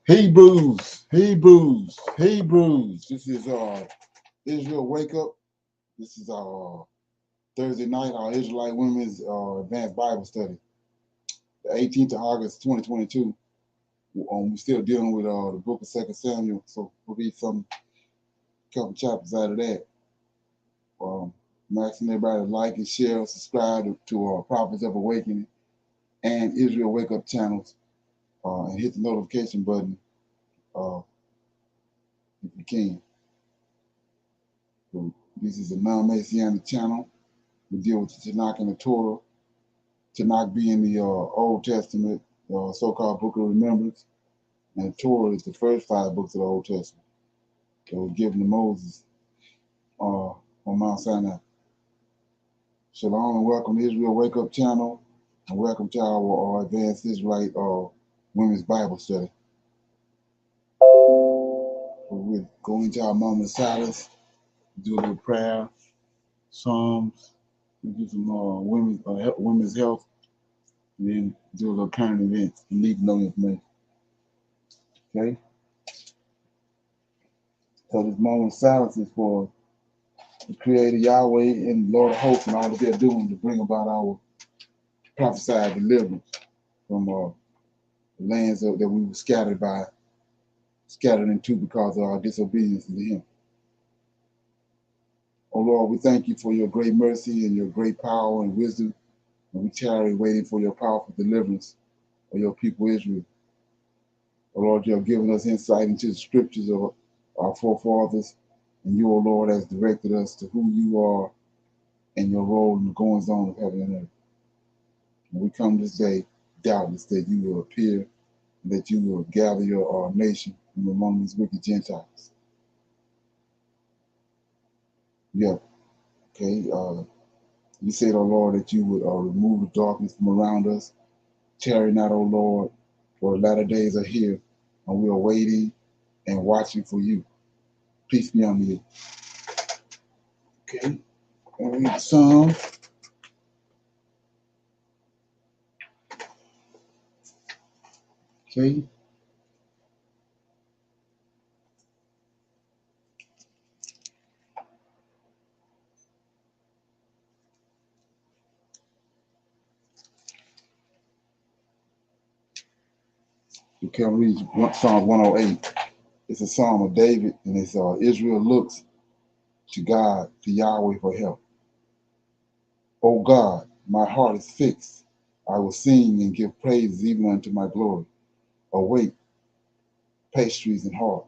Hebrews. This is Israel Wake Up. This is our Thursday night, our Israelite Women's Advanced Bible Study. The 18th of August, 2022. We're still dealing with the book of 2 Samuel, so we'll read some couple chapters out of that. I'm asking everybody to like and share and subscribe to Prophets of Awakening and Israel Wake Up channels, and hit the notification button if you can. So this is a non-Messianic channel. We deal with the Tanakh and the Torah. Tanakh being the Old Testament, so-called Book of Remembrance, and the Torah is the first 5 books of the Old Testament that were given to Moses on Mount Sinai. Shalom and welcome to Israel Wake Up channel, and welcome to our Advanced Israelite Women's Bible Study. We're going to our moment of silence, do a little prayer, Psalms, we do some women's health, and then do a little current events and need to know information. Okay? So this moment of silence is for the Creator Yahweh and Lord of Hosts and all that they're doing to bring about our prophesied deliverance from the lands that we were scattered into because of our disobedience to Him. Oh Lord, we thank you for your great mercy and your great power and wisdom, and we tarry waiting for your powerful deliverance of your people Israel. Oh Lord, you have given us insight into the scriptures of our forefathers, and you, O Lord, has directed us to who you are and your role in the goings on of heaven and earth. And we come this day doubtless that you will appear and that you will gather your nation from among these wicked Gentiles. Yeah, okay. You said, O Lord, that you would remove the darkness from around us. Tarry not, O Lord, for the latter days are here, and we are waiting and watching for you. Peace be unto you. Okay, I'll read the Psalm. Okay. Okay, I'll read Psalm 108. It's a Psalm of David, and it's Israel looks to God, to Yahweh for help. O God, my heart is fixed. I will sing and give praises even unto my glory. Awake, pastries and heart.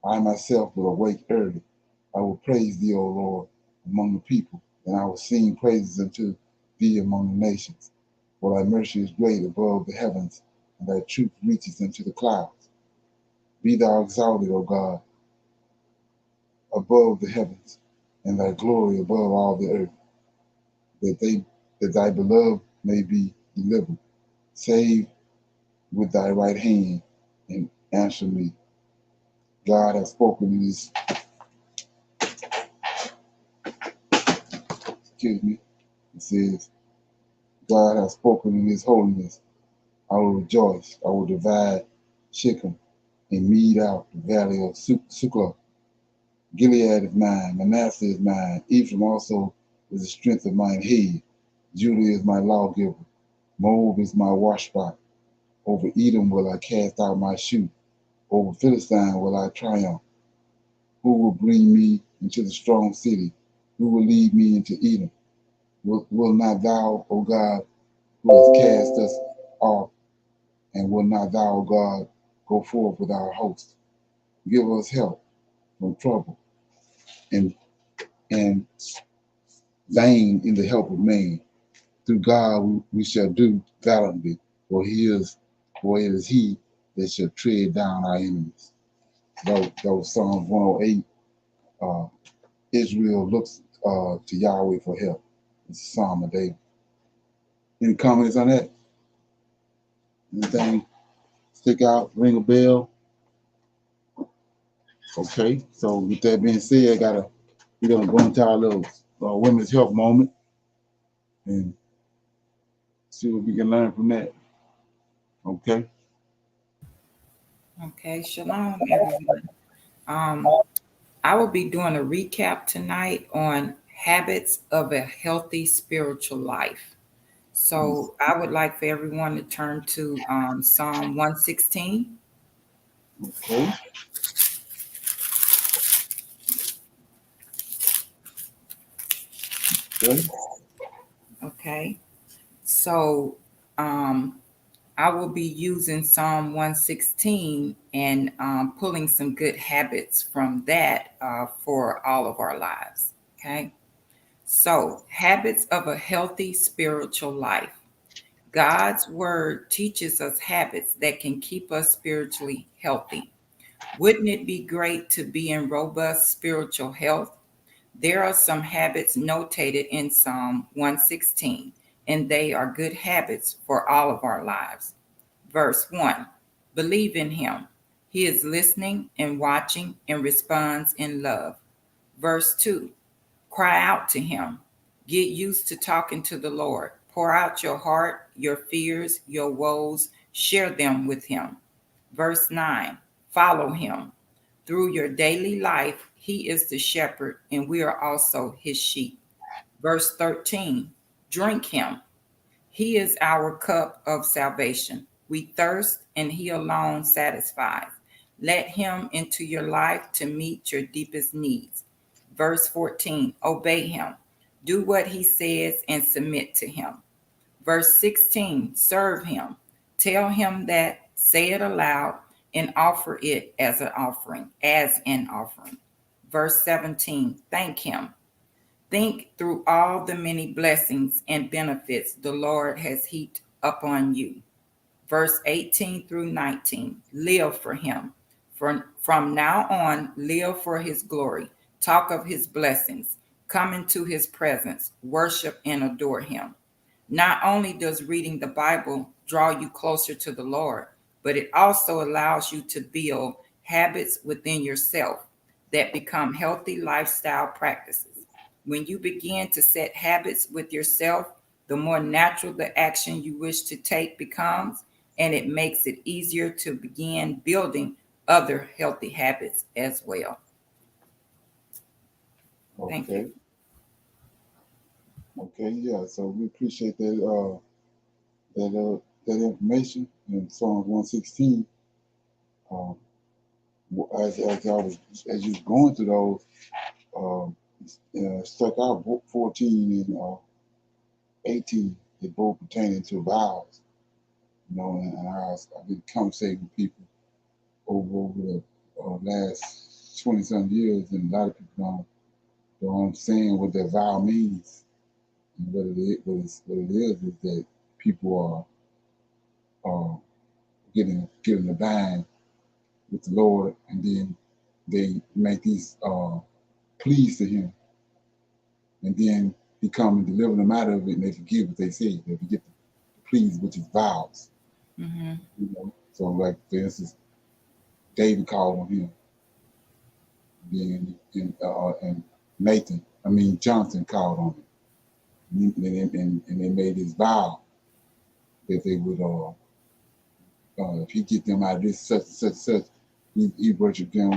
I myself will awake early. I will praise thee, O Lord, among the people, and I will sing praises unto thee among the nations. For thy mercy is great above the heavens, and thy truth reaches unto the clouds. Be thou exalted, O God, above the heavens, and thy glory above all the earth, that thy beloved may be delivered. Save with thy right hand, and answer me. God has spoken in his, it says, God has spoken in his holiness. I will rejoice. I will divide Shechem and mete out the valley of Suklah. Gilead is mine, Manasseh is mine, Ephraim also is the strength of mine head. Judah is my lawgiver, Moab is my washpot. Over Edom will I cast out my shoe, over Philistine will I triumph. Who will bring me into the strong city? Who will lead me into Edom? Will not thou, O God, who hast cast us off, and will not thou, O God, go forth with our host? Give us help from trouble, and vain in the help of man. Through God we shall do valiantly, for it is he that shall tread down our enemies. That was Psalm 108. Israel looks to Yahweh for help. It's a Psalm of David. Any comments on that? Anything stick out, ring a bell? Okay, so with that being said, we're gonna go into our little women's health moment, and See what we can learn from that. Okay. Okay, shalom, everyone. Um, I will be doing a recap tonight on habits of a healthy spiritual life. So I would like for everyone to turn to Psalm 116. Okay. Okay. Okay, so um, I will be using Psalm 116 and pulling some good habits from that for all of our lives. Okay, so habits of a healthy spiritual life. God's word teaches us habits that can keep us spiritually healthy. Wouldn't it be great to be in robust spiritual health? There are some habits notated in Psalm 116, and they are good habits for all of our lives. Verse 1, believe in him. He is listening and watching and responds in love. Verse 2, cry out to him. Get used to talking to the Lord. Pour out your heart, your fears, your woes, share them with him. Verse 9, follow him. Through your daily life, he is the shepherd, and we are also his sheep. Verse 13, drink him. He is our cup of salvation. We thirst, and he alone satisfies. Let him into your life to meet your deepest needs. Verse 14, obey him. Do what he says and submit to him. Verse 16, serve him. Tell him that, say it aloud, and offer it as an offering. Verse 17, thank him. Think through all the many blessings and benefits the Lord has heaped upon you. Verse 18 through 19, live for him. From now on, live for his glory. Talk of his blessings. Come into his presence. Worship and adore him. Not only does reading the Bible draw you closer to the Lord, but it also allows you to build habits within yourself that become healthy lifestyle practices. When you begin to set habits with yourself, the more natural the action you wish to take becomes, and it makes it easier to begin building other healthy habits as well. Thank you. Okay. Okay. Yeah. So we appreciate that that information in Psalm 116. Um, as I was as you was going through those, um, stuck out 14 and 18. They both pertaining to vows. You know, and I've been conversating with people over the last 20 some years, and a lot of people don't understand what that vow means. And what it is that people are getting the bind with the Lord, and then they make these pleas to Him, and then He come and deliver them out of it, and they forget what they said. They forget the pleas, which is vows. Mm-hmm. You know, so like for instance, David called on Him, and Nathan, I mean Jonathan called on Him, and they made this vow that they would if He get them out of this such, he worship them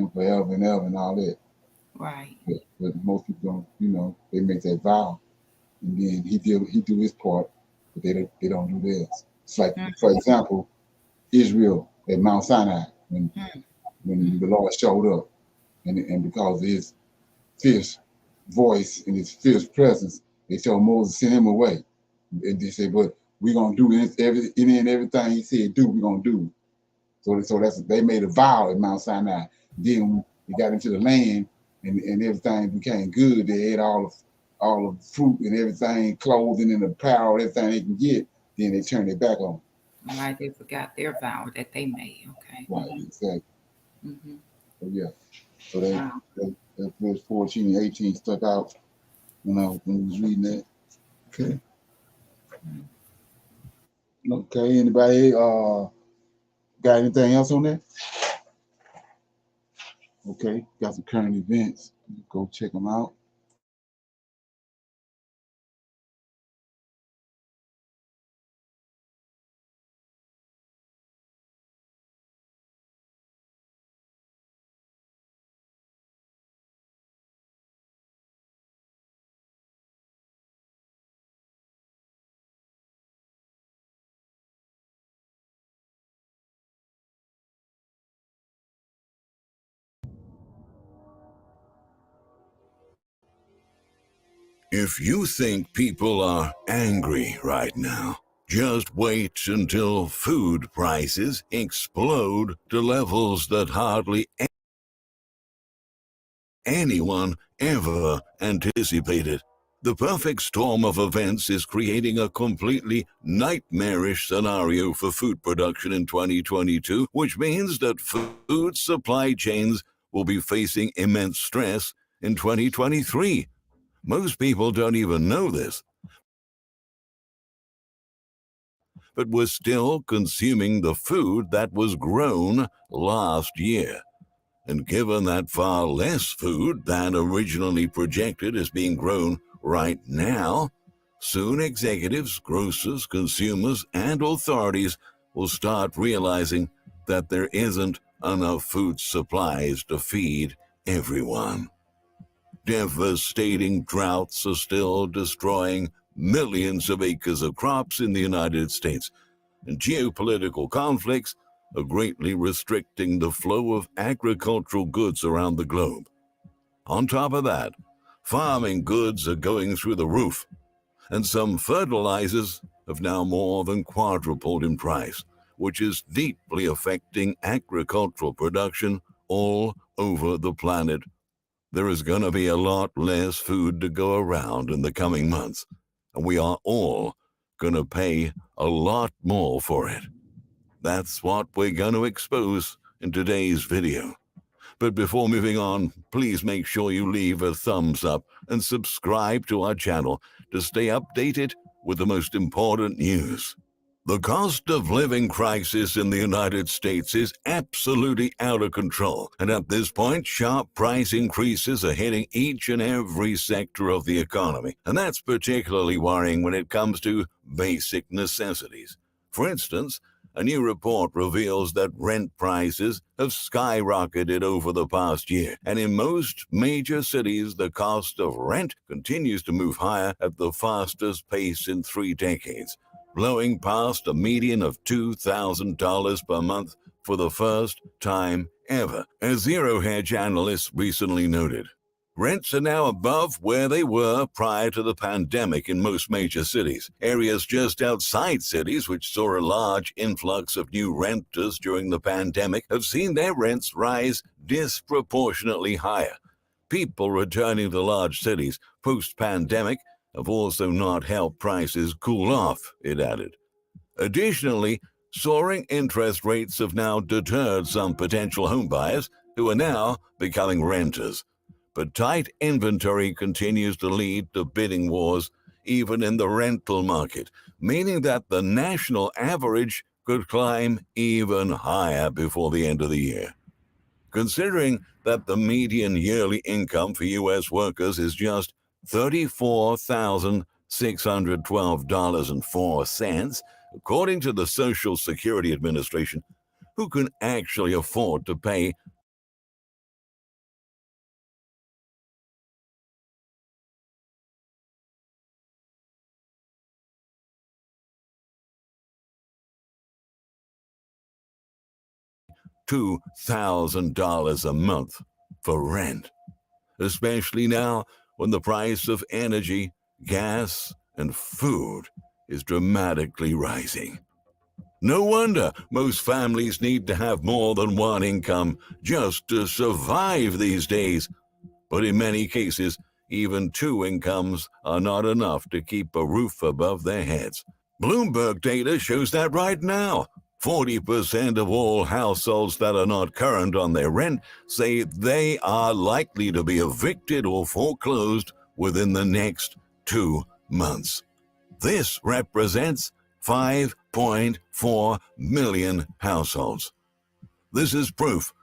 forever and ever and all that. Right. But most people don't, they make that vow, and then he do his part, but they don't do theirs. It's like, for example, Israel at Mount Sinai when the Lord showed up, and because of His fierce voice and His fierce presence, they told Moses send him away, and they said, but we're gonna do this everything He said do, we're gonna do. So they made a vow at Mount Sinai. Then when they got into the land, and everything became good, they ate all the fruit and everything, clothing and apparel, everything they can get. Then they turned it back on. Right. They forgot their vow that they made. Okay. Right, exactly. Mm-hmm. So yeah. So that Wow. that verse 14 and 18 stuck out when we was reading that. Okay. Okay. Anybody got anything else on that? Okay. Got some current events. Go check them out. If you think people are angry right now, just wait until food prices explode to levels that hardly anyone ever anticipated. The perfect storm of events is creating a completely nightmarish scenario for food production in 2022, which means that food supply chains will be facing immense stress in 2023. Most people don't even know this, but we're still consuming the food that was grown last year. And given that far less food than originally projected is being grown right now, soon executives, grocers, consumers, and authorities will start realizing that there isn't enough food supplies to feed everyone. Devastating droughts are still destroying millions of acres of crops in the United States, and geopolitical conflicts are greatly restricting the flow of agricultural goods around the globe. On top of that, farming goods are going through the roof, and some fertilizers have now more than quadrupled in price, which is deeply affecting agricultural production all over the planet. There is going to be a lot less food to go around in the coming months, and we are all going to pay a lot more for it. That's what we're going to expose in today's video. But before moving on, please make sure you leave a thumbs up and subscribe to our channel to stay updated with the most important news. The cost of living crisis in the United States is absolutely out of control, and at this point, sharp price increases are hitting each and every sector of the economy, and that's particularly worrying when it comes to basic necessities. For instance, a new report reveals that rent prices have skyrocketed over the past year, and in most major cities, the cost of rent continues to move higher at the fastest pace in 3 decades, blowing past a median of $2,000 per month for the first time ever. As Zero Hedge analysts recently noted, rents are now above where they were prior to the pandemic in most major cities. Areas just outside cities, which saw a large influx of new renters during the pandemic, have seen their rents rise disproportionately higher. People returning to large cities post-pandemic have also not helped prices cool off, it added. Additionally, soaring interest rates have now deterred some potential homebuyers who are now becoming renters. But tight inventory continues to lead to bidding wars even in the rental market, meaning that the national average could climb even higher before the end of the year. Considering that the median yearly income for U.S. workers is just $34,612.04, according to the Social Security Administration, who can actually afford to pay $2,000 a month for rent, especially now when the price of energy, gas, and food is dramatically rising. No wonder most families need to have more than one income just to survive these days. But in many cases, even 2 incomes are not enough to keep a roof above their heads. Bloomberg data shows that right now. 40% of all households that are not current on their rent say they are likely to be evicted or foreclosed within the next 2 months. This represents 5.4 million households. This is proof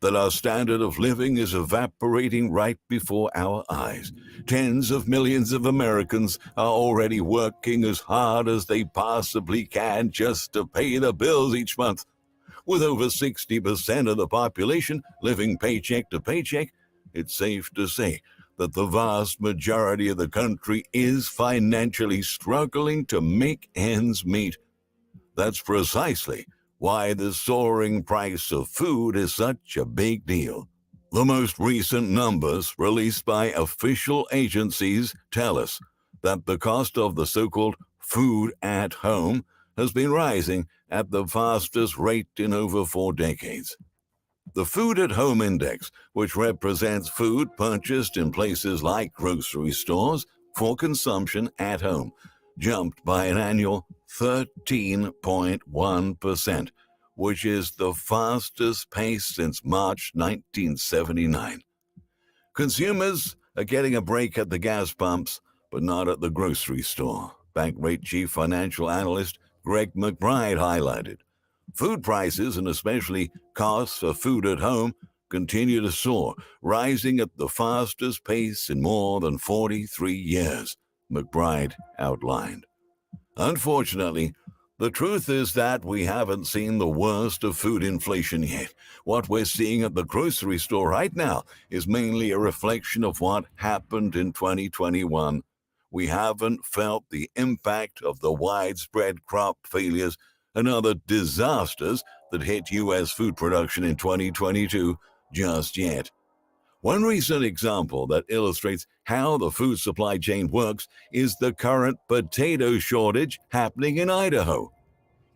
that our standard of living is evaporating right before our eyes. Tens of millions of Americans are already working as hard as they possibly can just to pay the bills each month. With over 60% of the population living paycheck to paycheck, it's safe to say that the vast majority of the country is financially struggling to make ends meet. That's precisely why the soaring price of food is such a big deal. The most recent numbers released by official agencies tell us that the cost of the so-called food at home has been rising at the fastest rate in over 4 decades. The Food at Home Index, which represents food purchased in places like grocery stores for consumption at home, jumped by an annual 13.1%, which is the fastest pace since March 1979. Consumers are getting a break at the gas pumps, but not at the grocery store, Bankrate Chief Financial Analyst Greg McBride highlighted. Food prices, and especially costs for food at home, continue to soar, rising at the fastest pace in more than 43 years, McBride outlined. Unfortunately, the truth is that we haven't seen the worst of food inflation yet. What we're seeing at the grocery store right now is mainly a reflection of what happened in 2021. We haven't felt the impact of the widespread crop failures and other disasters that hit U.S. food production in 2022 just yet. One recent example that illustrates how the food supply chain works is the current potato shortage happening in Idaho.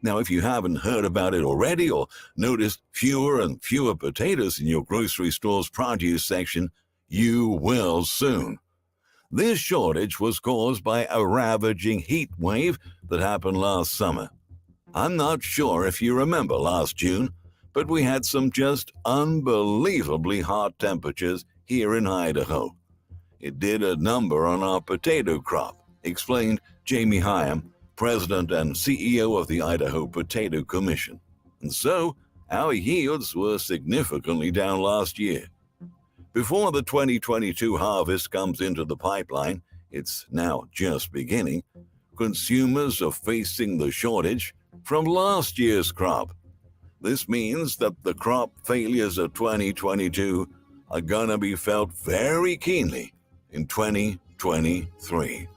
Now, if you haven't heard about it already or noticed fewer and fewer potatoes in your grocery store's produce section, you will soon. This shortage was caused by a ravaging heat wave that happened last summer. I'm not sure if you remember last June, but we had some just unbelievably hot temperatures here in Idaho. It did a number on our potato crop, explained Jamie Hyam, President and CEO of the Idaho Potato Commission. And so, our yields were significantly down last year. Before the 2022 harvest comes into the pipeline, it's now just beginning, consumers are facing the shortage from last year's crop. This means that the crop failures of 2022 are going to be felt very keenly in 2023.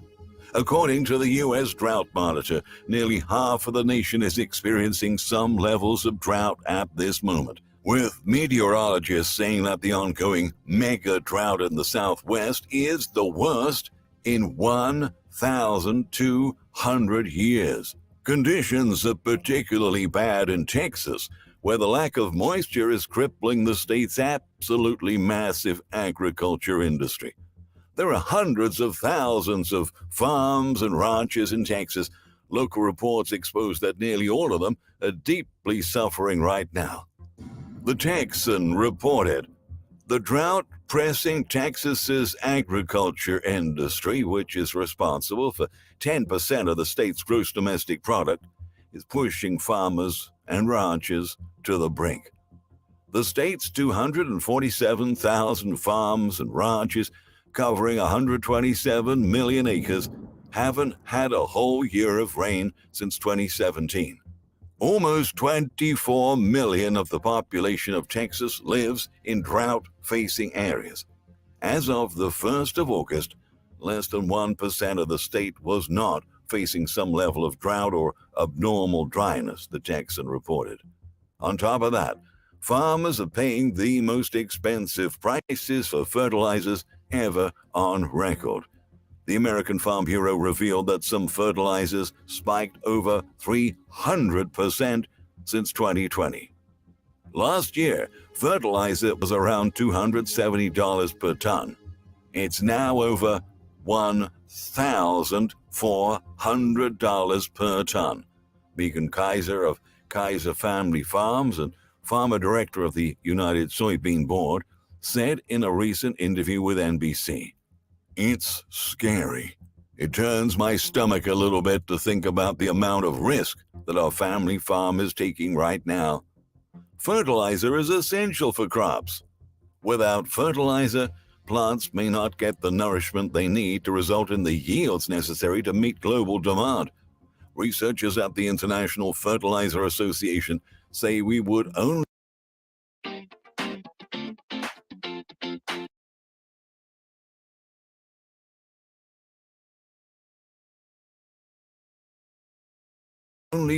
According to the U.S. Drought Monitor, nearly half of the nation is experiencing some levels of drought at this moment, with meteorologists saying that the ongoing mega drought in the Southwest is the worst in 1,200 years. Conditions are particularly bad in Texas, where the lack of moisture is crippling the state's absolutely massive agriculture industry. There are hundreds of thousands of farms and ranches in Texas. Local reports expose that nearly all of them are deeply suffering right now. The Texan reported, the drought pressing Texas's agriculture industry, which is responsible for 10% of the state's gross domestic product, is pushing farmers and ranchers to the brink. The state's 247,000 farms and ranches, covering 127 million acres, haven't had a whole year of rain since 2017. Almost 24 million of the population of Texas lives in drought-facing areas. As of the 1st of August, less than 1% of the state was not facing some level of drought or abnormal dryness, the Texan reported. On top of that, farmers are paying the most expensive prices for fertilizers ever on record. The American Farm Bureau revealed that some fertilizers spiked over 300% since 2020. Last year, fertilizer was around $270 per ton. It's now over $1,400 per ton. Megan Kaiser of Kaiser Family Farms and farmer director of the United Soybean Board said in a recent interview with NBC, "It's scary. It turns my stomach a little bit to think about the amount of risk that our family farm is taking right now. Fertilizer is essential for crops. Without fertilizer, plants may not get the nourishment they need to result in the yields necessary to meet global demand. Researchers at the International Fertilizer Association say we would only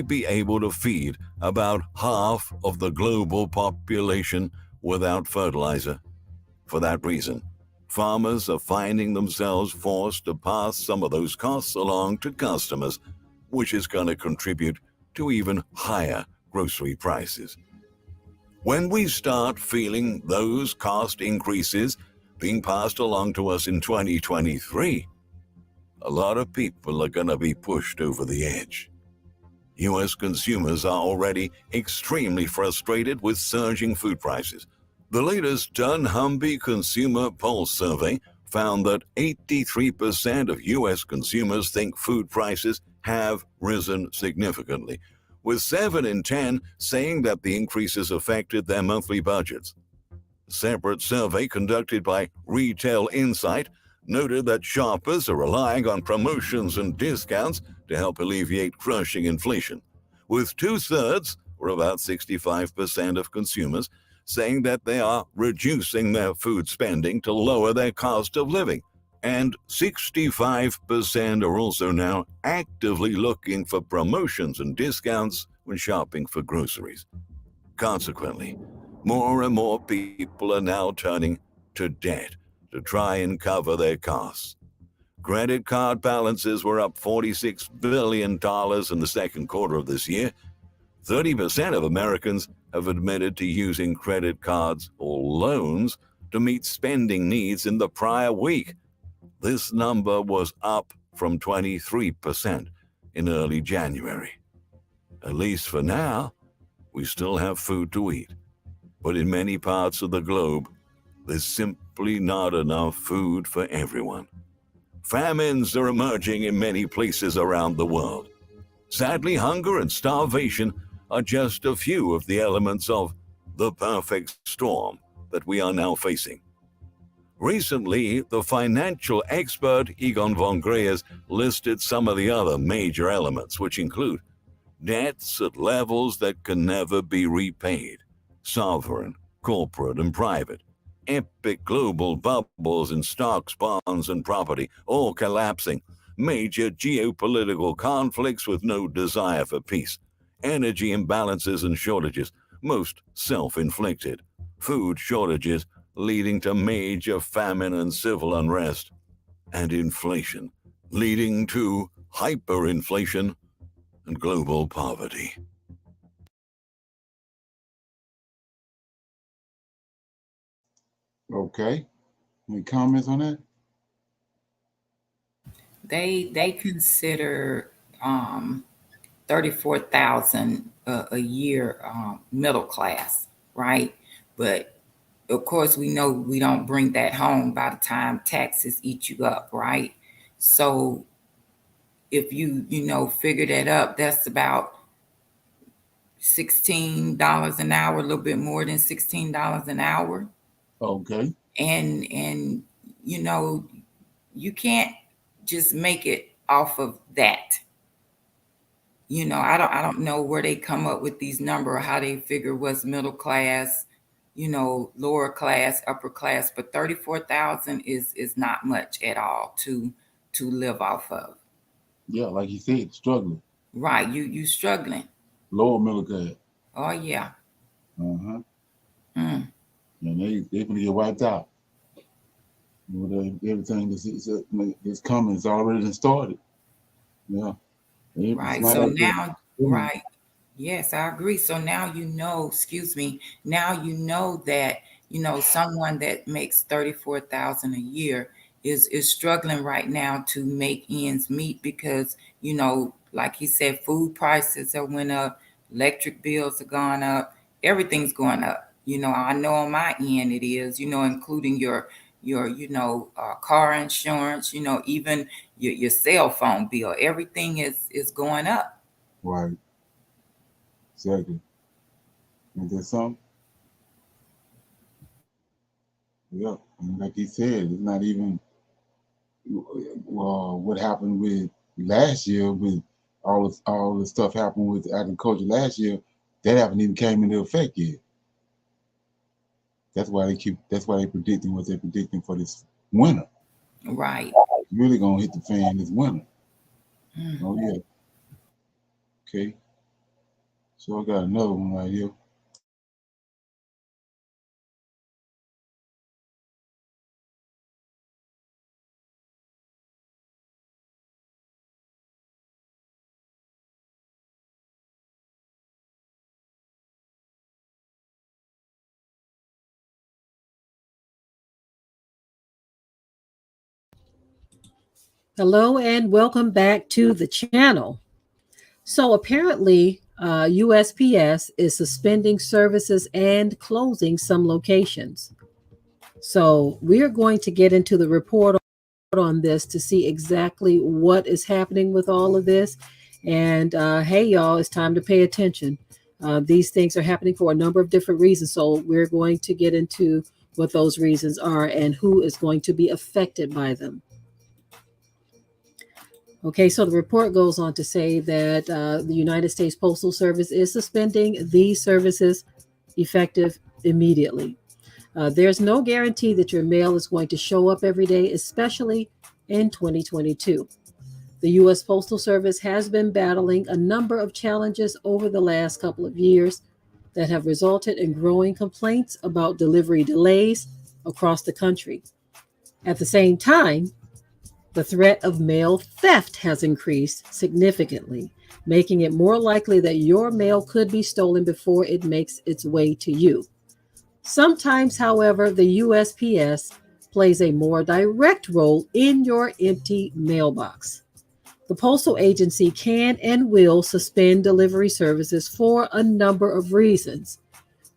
be able to feed about half of the global population without fertilizer. For that reason, farmers are finding themselves forced to pass some of those costs along to customers, which is going to contribute to even higher grocery prices. When we start feeling those cost increases being passed along to us in 2023, a lot of people are going to be pushed over the edge. U.S. consumers are already extremely frustrated with surging food prices. The latest dunnhumby Consumer Pulse survey found that 83% of U.S. consumers think food prices have risen significantly, with 7 in 10 saying that the increases affected their monthly budgets. A separate survey conducted by Retail Insight noted that shoppers are relying on promotions and discounts to help alleviate crushing inflation, with 2/3, or about 65% of consumers, saying that they are reducing their food spending to lower their cost of living. And 65% are also now actively looking for promotions and discounts when shopping for groceries. Consequently, more and more people are now turning to debt to try and cover their costs. Credit card balances were up $46 billion in the second quarter of this year. 30% of Americans have admitted to using credit cards or loans to meet spending needs in the prior week. This number was up from 23% in early January. At least for now, we still have food to eat. But in many parts of the globe, there's simply not enough food for everyone. Famines are emerging in many places around the world. Sadly, hunger and starvation are just a few of the elements of the perfect storm that we are now facing. Recently, the financial expert Egon von Greyerz listed some of the other major elements, which include debts at levels that can never be repaid, sovereign, corporate, and private, epic global bubbles in stocks, bonds, and property, all collapsing, major geopolitical conflicts with no desire for peace, energy imbalances and shortages, most self-inflicted, food shortages leading to major famine and civil unrest, and inflation leading to hyperinflation and global poverty. Okay. Any comments on that? They consider 34,000 a year middle class, right? But of course, we know we don't bring that home by the time taxes eat you up, right? So if you figure that up, that's about $16 an hour, a little bit more than $16 an hour. Okay. And you know, you can't just make it off of that. I don't know where they come up with these number or how they figure what's middle class, lower class, upper class, but 34,000 is not much at all to live off of. Yeah, like you said, struggling. Right, you struggling. Lower middle class. Oh yeah. Uh-huh. Mm, And they gonna get wiped out. Everything that's coming is already started. Yeah. It's right. not So like that. now, right. Yes, I agree. So now excuse me, now that, someone that makes 34,000 a year is struggling right now to make ends meet because, like he said, food prices have went up, electric bills have gone up, everything's going up. I know on my end it is, including your car insurance, even your cell phone bill, everything is going up. Right. Exactly. And there's some, yeah. And like he said, it's not even what happened with last year with all the stuff happened with agriculture last year. That haven't even came into effect yet. That's why they predicting what they're predicting for this winter. Right. It's really gonna hit the fan this winter. Mm. Oh yeah. Okay. So I got another one right here. Hello and welcome back to the channel. So apparently, USPS is suspending services and closing some locations. So we're going to get into the report on this to see exactly what is happening with all of this. And hey, y'all, it's time to pay attention. These things are happening for a number of different reasons. So we're going to get into what those reasons are and who is going to be affected by them. Okay, so the report goes on to say that the United States Postal Service is suspending these services effective immediately. There's no guarantee that your mail is going to show up every day, especially in 2022. The U.S. Postal Service has been battling a number of challenges over the last couple of years that have resulted in growing complaints about delivery delays across the country. At the same time, the threat of mail theft has increased significantly, making it more likely that your mail could be stolen before it makes its way to you. Sometimes, however, the USPS plays a more direct role in your empty mailbox. The postal agency can and will suspend delivery services for a number of reasons,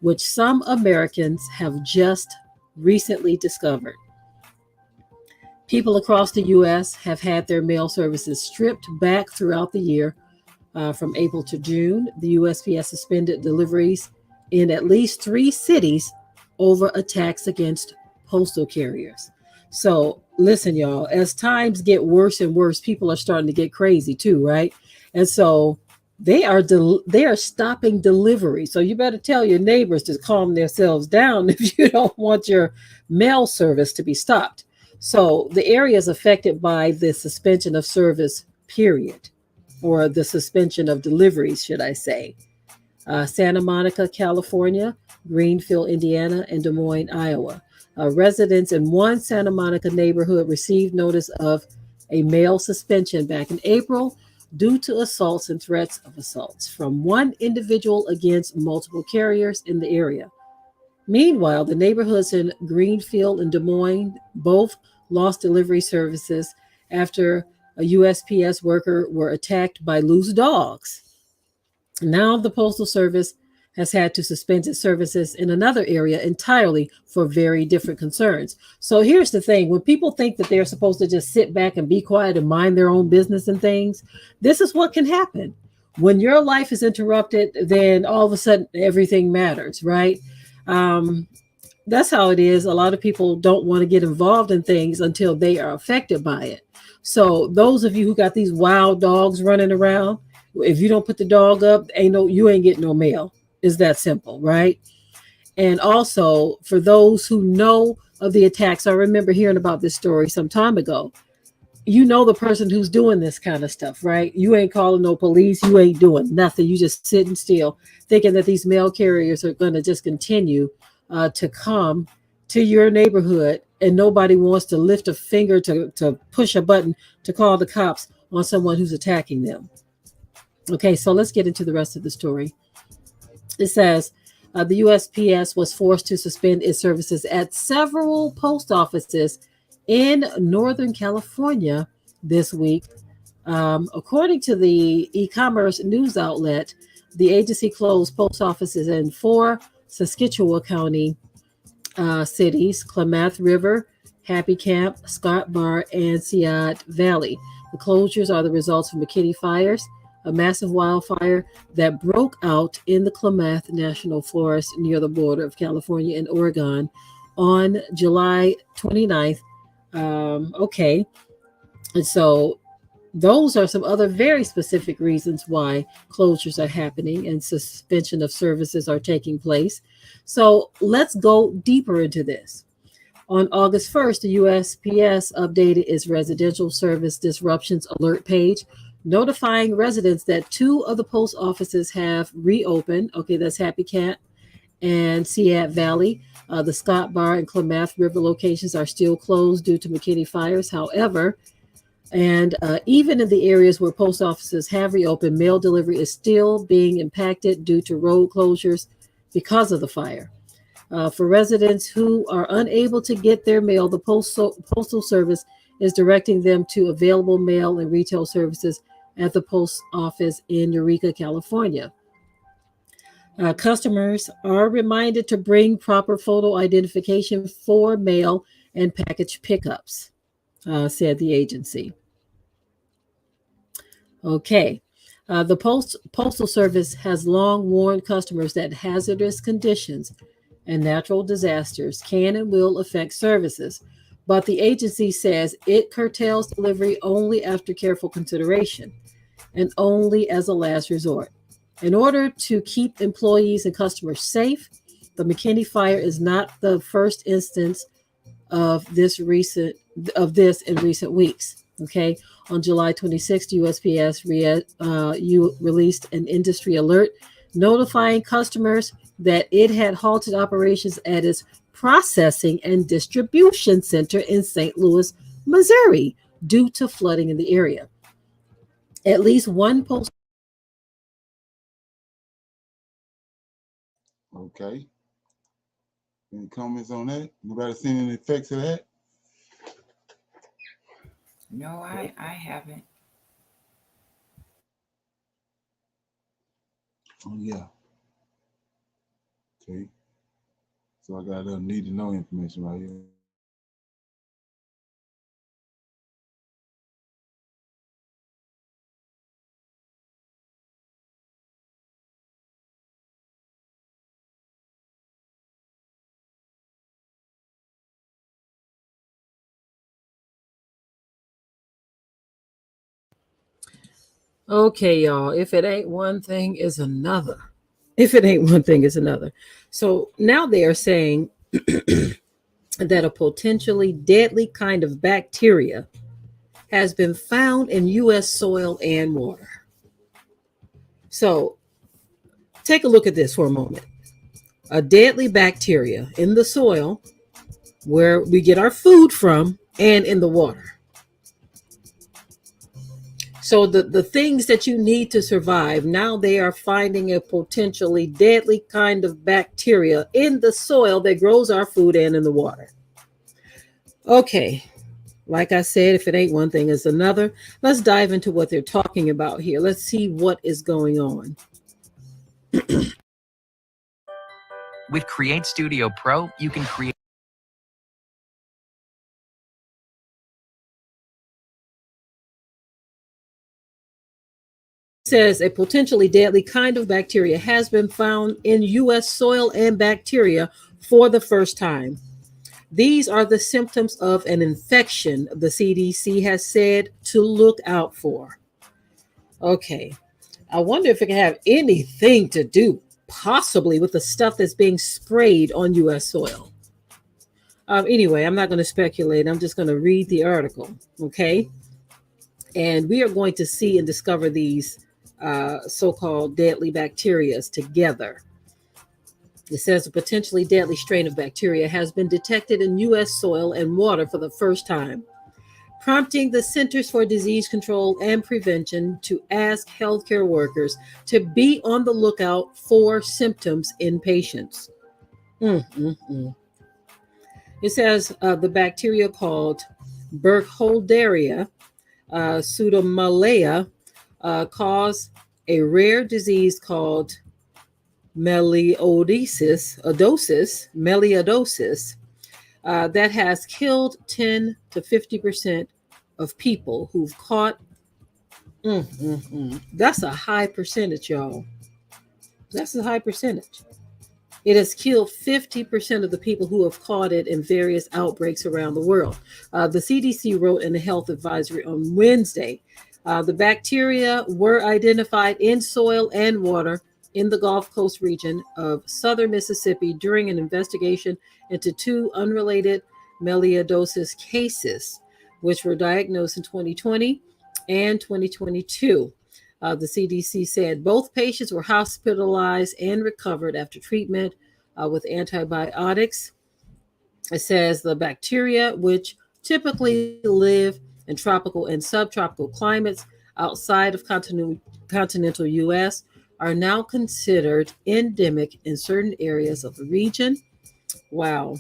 which some Americans have just recently discovered. People across the U.S. have had their mail services stripped back throughout the year. From April to June, the USPS suspended deliveries in at least 3 cities over attacks against postal carriers. So, listen, y'all, as times get worse and worse, people are starting to get crazy too, right? And so they are stopping delivery. So you better tell your neighbors to calm themselves down if you don't want your mail service to be stopped. So the areas affected by the suspension of service, period, or the suspension of deliveries, should I say. Santa Monica, California, Greenfield, Indiana, and Des Moines, Iowa. Residents in one Santa Monica neighborhood received notice of a mail suspension back in April due to assaults and threats of assaults from one individual against multiple carriers in the area. Meanwhile, the neighborhoods in Greenfield and Des Moines both lost delivery services after a USPS worker were attacked by loose dogs. Now the Postal Service has had to suspend its services in another area entirely for very different concerns. So here's the thing: when people think that they're supposed to just sit back and be quiet and mind their own business and things, this is what can happen. When your life is interrupted, then all of a sudden everything matters, right? Um, that's how it is. A lot of people don't want to get involved in things until they are affected by it. So those of you who got these wild dogs running around, if you don't put the dog up, you ain't getting no mail. It's that simple, right? And also for those who know of the attacks, I remember hearing about this story some time ago. You know the person who's doing this kind of stuff, right? You ain't calling no police. You ain't doing nothing. You just sitting still, thinking that these mail carriers are going to just continue to come to your neighborhood, and nobody wants to lift a finger to push a button to call the cops on someone who's attacking them. Okay, so let's get into the rest of the story. It says the USPS was forced to suspend its services at several post offices in Northern California this week. According to the e-commerce news outlet, the agency closed post offices in 4 Saskatchewan County cities: Klamath River, Happy Camp, Scott Bar, and Seat Valley. The closures are the results of McKinney fires, a massive wildfire that broke out in the Klamath National Forest near the border of California and Oregon on July 29th. Okay, and so those are some other very specific reasons why closures are happening and suspension of services are taking place. So let's go deeper into this. On August 1st, the USPS updated its residential service disruptions alert page, notifying residents that 2 of the post offices have reopened. Okay, that's Happy Cat and Seat Valley. The Scott Bar and Klamath River locations are still closed due to McKinney fires. However, and even in the areas where post offices have reopened, mail delivery is still being impacted due to road closures because of the fire. For residents who are unable to get their mail, the Postal Service is directing them to available mail and retail services at the post office in Eureka, California. Customers are reminded to bring proper photo identification for mail and package pickups, said the agency. Okay. The Postal Service has long warned customers that hazardous conditions and natural disasters can and will affect services, but the agency says it curtails delivery only after careful consideration and only as a last resort. In order to keep employees and customers safe, the McKinney fire is not the first instance of this in recent weeks. Okay, on July 26th, USPS released an industry alert notifying customers that it had halted operations at its processing and distribution center in St. Louis, Missouri, due to flooding in the area. At least one post. Okay. Any comments on that? Nobody seen any effects of that? No, I haven't. Oh yeah. Okay. So I got a little need to know information right here. Okay, y'all. If it ain't one thing, is another. If it ain't one thing, is another. So now they are saying that a potentially deadly kind of bacteria has been found in U.S. soil and water. So take a look at this for a moment. A deadly bacteria in the soil where we get our food from and in the water. So the things that you need to survive, now they are finding a potentially deadly kind of bacteria in the soil that grows our food and in the water. Okay, like I said, if it ain't one thing, it's another. Let's dive into what they're talking about here. Let's see what is going on. With Create Studio Pro, you can create Says a potentially deadly kind of bacteria has been found in U.S. soil and bacteria for the first time. These are the symptoms of an infection the CDC has said to look out for. Okay, I wonder if it can have anything to do possibly with the stuff that's being sprayed on U.S. soil. Anyway, I'm not going to speculate. I'm just going to read the article, okay? And we are going to see and discover these so-called deadly bacteria together. It says a potentially deadly strain of bacteria has been detected in U.S. soil and water for the first time, prompting the Centers for Disease Control and Prevention to ask healthcare workers to be on the lookout for symptoms in patients. It says the bacteria called Burkholderia pseudomalea cause a rare disease called melioidosis that has killed 10 to 50% of people who've caught. That's a high percentage, y'all. That's a high percentage. It has killed 50% of the people who have caught it in various outbreaks around the world. The CDC wrote in a health advisory on Wednesday. The bacteria were identified in soil and water in the Gulf Coast region of southern Mississippi during an investigation into two unrelated melioidosis cases, which were diagnosed in 2020 and 2022. The CDC said both patients were hospitalized and recovered after treatment with antibiotics. It says the bacteria, which typically live in tropical and subtropical climates outside of continental U.S., are now considered endemic in certain areas of the region. Wow.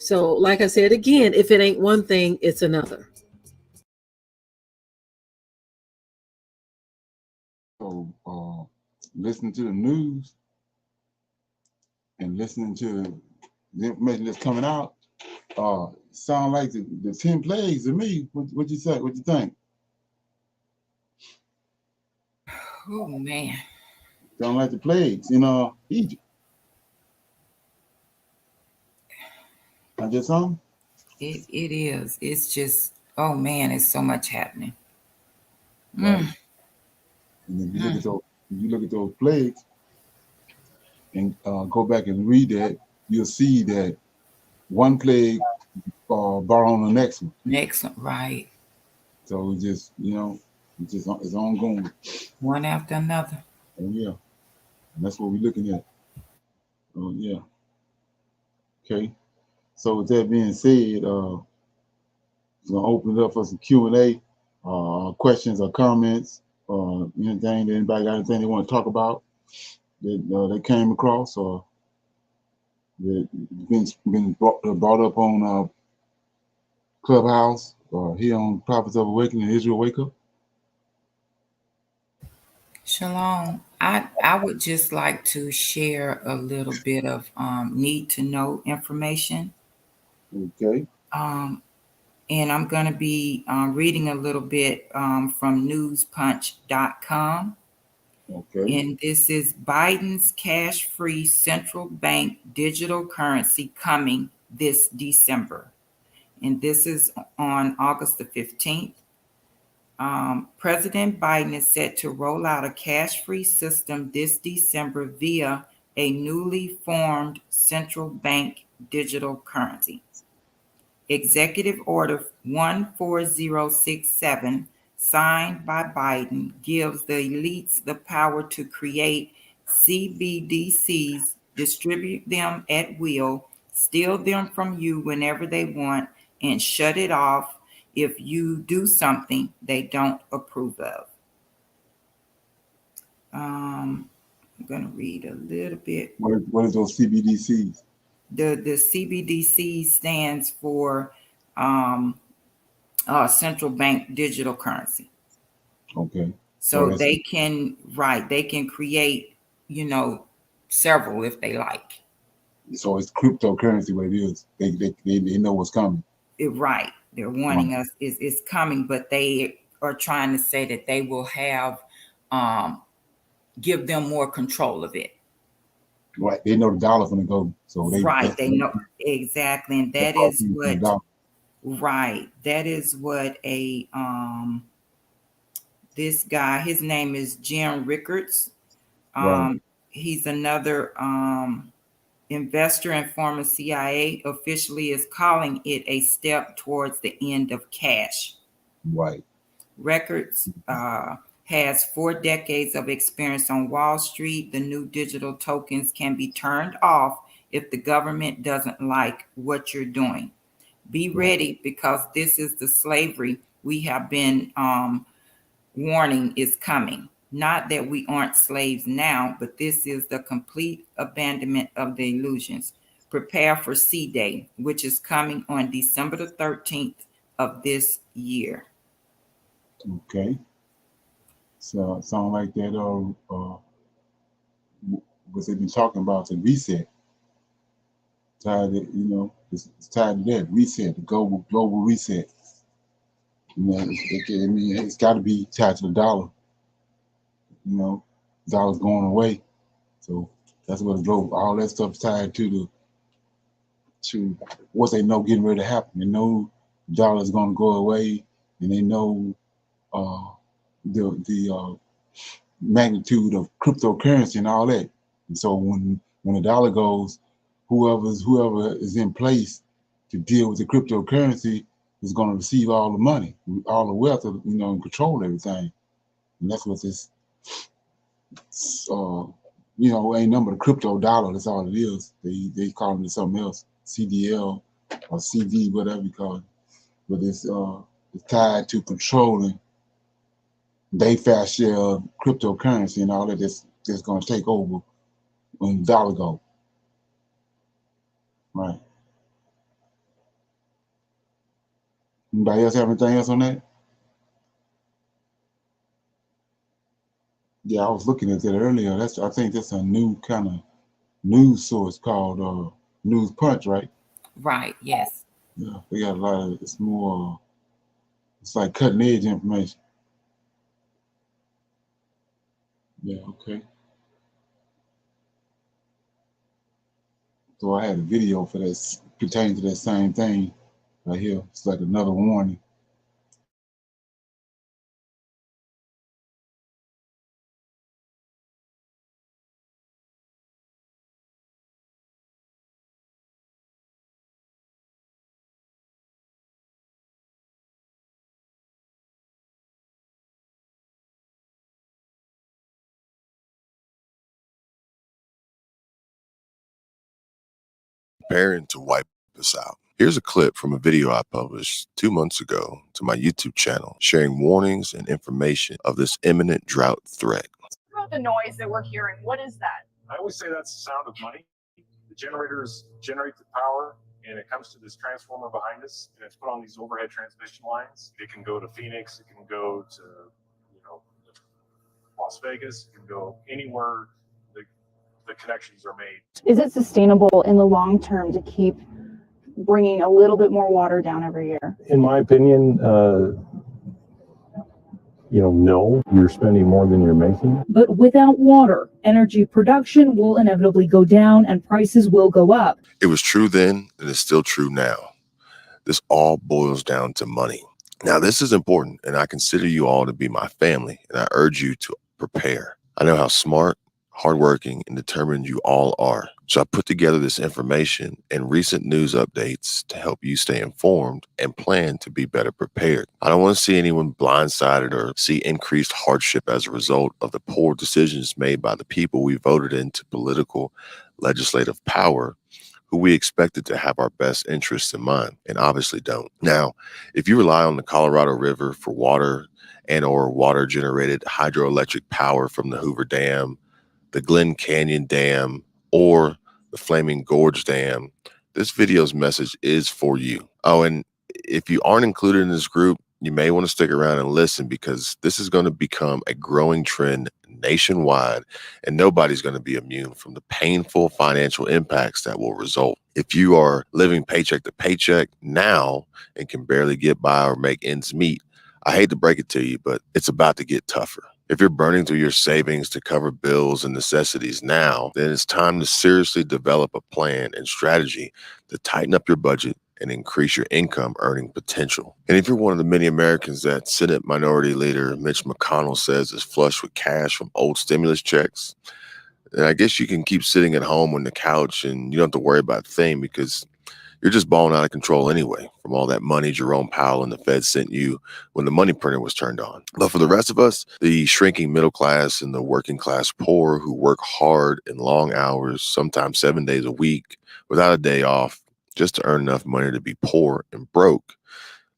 So, like I said again, if it ain't one thing, it's another. So listening to the news and listening to the information that's coming out, sound like the 10 plagues to me. What you say? What you think? Oh man. Sound like the plagues in Egypt. I just something. It is. It's just, oh man, it's so much happening. Right. Mm, And if you look mm. at those plagues and go back and read that, you'll see that one plague brought on the next one. Excellent. Right. So it's just it's ongoing. One after another. Oh yeah, and that's what we're looking at. Oh yeah. Okay. So with that being said, we're gonna open it up for some Q&A, questions or comments, anything that anybody got anything they want to talk about that they came across or that been brought up on Clubhouse or here on Prophets of Awakening and Israel Wake Up. Shalom. I would just like to share a little bit of need to know information. Okay. Um, and I'm going to be reading a little bit from newspunch.com. Okay. And this is Biden's cash free central bank digital currency coming this December. And this is on August the 15th. President Biden is set to roll out a cash free system this December via a newly formed central bank digital currency. Executive Order 14067, signed by Biden, gives the elites the power to create CBDCs, distribute them at will, steal them from you whenever they want, and shut it off if you do something they don't approve of. I'm going to read a little bit. What is those CBDCs? The CBDC stands for central bank digital currency. Okay. So they can create, several if they like. So it's cryptocurrency what it is. They know what's coming. Right. They're warning us it's coming, but they are trying to say that they will have give them more control of it. Right. They know the dollar's gonna go. So they know exactly. And that is what that is what a this guy, his name is Jim Rickards. Right. He's another investor and former CIA officially is calling it a step towards the end of cash. Right. Records has 4 decades of experience on Wall Street. The new digital tokens can be turned off if the government doesn't like what you're doing. Be ready, because this is the slavery we have been warning is coming. Not that we aren't slaves now, but this is the complete abandonment of the illusions. Prepare for C-Day, which is coming on December the 13th of this year. Okay. So sound like that what they've been talking about, the reset. Tied to, it's tied to that reset, the global reset. It's got to be tied to the dollar. Dollar's going away, so that's what all that stuff's tied to what they know getting ready to happen. They know the dollar's going to go away, and they know the magnitude of cryptocurrency and all that. And so when the dollar goes, whoever is in place to deal with the cryptocurrency is going to receive all the money, all the wealth, and control everything. And that's what this, ain't number the crypto dollar. That's all it is. They call it something else, CDL or CD, whatever you call it. But it's tied to controlling they fair share of cryptocurrency and all that that's going to take over when the dollar go. Right. Anybody else have anything else on that? Yeah, I was looking at that earlier. I think that's a new kind of news source called News Punch, right? Right. Yes. Yeah, they got a lot of it's more. It's like cutting edge information. Yeah, okay. So I had a video for that pertaining to that same thing right here. It's like another warning. Preparing to wipe us out. Here's a clip from a video I published 2 months ago to my YouTube channel, sharing warnings and information of this imminent drought threat. About the noise that we're hearing, what is that? I always say that's the sound of money. The generators generate the power, and it comes to this transformer behind us, and it's put on these overhead transmission lines. It can go to Phoenix, it can go to, Las Vegas, it can go anywhere the connections are made. Is it sustainable in the long term to keep bringing a little bit more water down every year? In my opinion, no, you're spending more than you're making. But without water, energy production will inevitably go down and prices will go up. It was true then, and it's still true now. This all boils down to money. Now, this is important, and I consider you all to be my family, and I urge you to prepare. I know how smart, hardworking, and determined you all are. So I put together this information and recent news updates to help you stay informed and plan to be better prepared. I don't want to see anyone blindsided or see increased hardship as a result of the poor decisions made by the people we voted into political legislative power, who we expected to have our best interests in mind, and obviously don't. Now, if you rely on the Colorado River for water and or water-generated hydroelectric power from the Hoover Dam, the Glen Canyon Dam, or the Flaming Gorge Dam, this video's message is for you. Oh, and if you aren't included in this group, you may want to stick around and listen, because this is going to become a growing trend nationwide, and nobody's going to be immune from the painful financial impacts that will result. If you are living paycheck to paycheck now and can barely get by or make ends meet, I hate to break it to you, but it's about to get tougher. If you're burning through your savings to cover bills and necessities now, then it's time to seriously develop a plan and strategy to tighten up your budget and increase your income earning potential. And if you're one of the many Americans that Senate Minority Leader Mitch McConnell says is flush with cash from old stimulus checks, then I guess you can keep sitting at home on the couch and you don't have to worry about a thing, because you're just balling out of control anyway from all that money Jerome Powell and the Fed sent you when the money printer was turned on. But for the rest of us, the shrinking middle class and the working class poor who work hard in long hours, sometimes 7 days a week, without a day off, just to earn enough money to be poor and broke,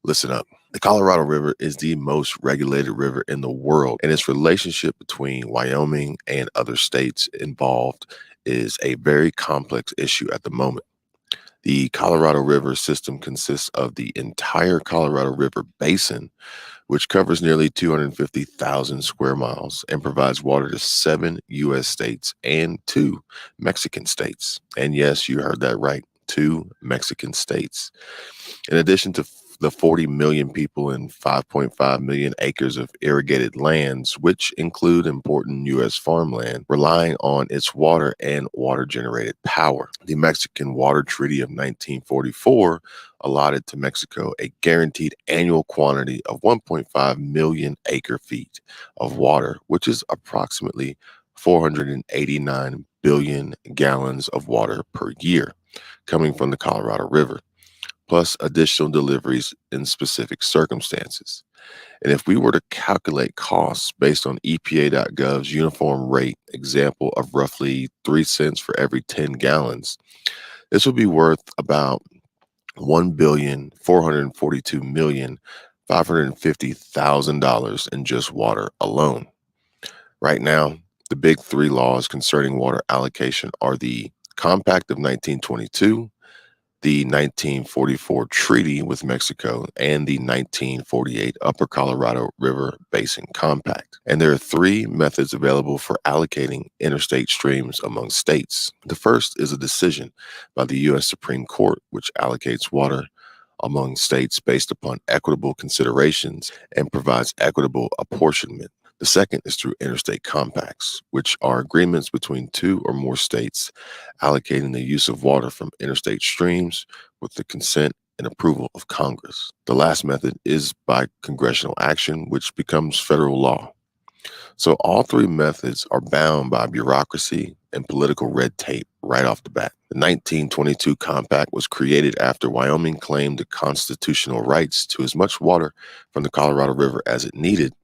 listen up. The Colorado River is the most regulated river in the world, and its relationship between Wyoming and other states involved is a very complex issue at the moment. The Colorado River system consists of the entire Colorado River Basin, which covers nearly 250,000 square miles and provides water to 7 U.S. states and 2 Mexican states. And yes, you heard that right, 2 Mexican states. In addition to the 40 million people and 5.5 million acres of irrigated lands, which include important U.S. farmland, relying on its water and water-generated power. The Mexican Water Treaty of 1944 allotted to Mexico a guaranteed annual quantity of 1.5 million acre feet of water, which is approximately 489 billion gallons of water per year, coming from the Colorado River, plus additional deliveries in specific circumstances. And if we were to calculate costs based on EPA.gov's uniform rate example of roughly 3 cents for every 10 gallons, this would be worth about $1,442,550,000 in just water alone. Right now, the big 3 laws concerning water allocation are the Compact of 1922, the 1944 treaty with Mexico, and the 1948 Upper Colorado River Basin Compact. And there are three methods available for allocating interstate streams among states. The first is a decision by the U.S. Supreme Court, which allocates water among states based upon equitable considerations and provides equitable apportionment. The second is through interstate compacts, which are agreements between two or more states allocating the use of water from interstate streams with the consent and approval of Congress. The last method is by congressional action, which becomes federal law. So all three methods are bound by bureaucracy and political red tape right off the bat. The 1922 Compact was created after Wyoming claimed the constitutional rights to as much water from the Colorado River as it needed,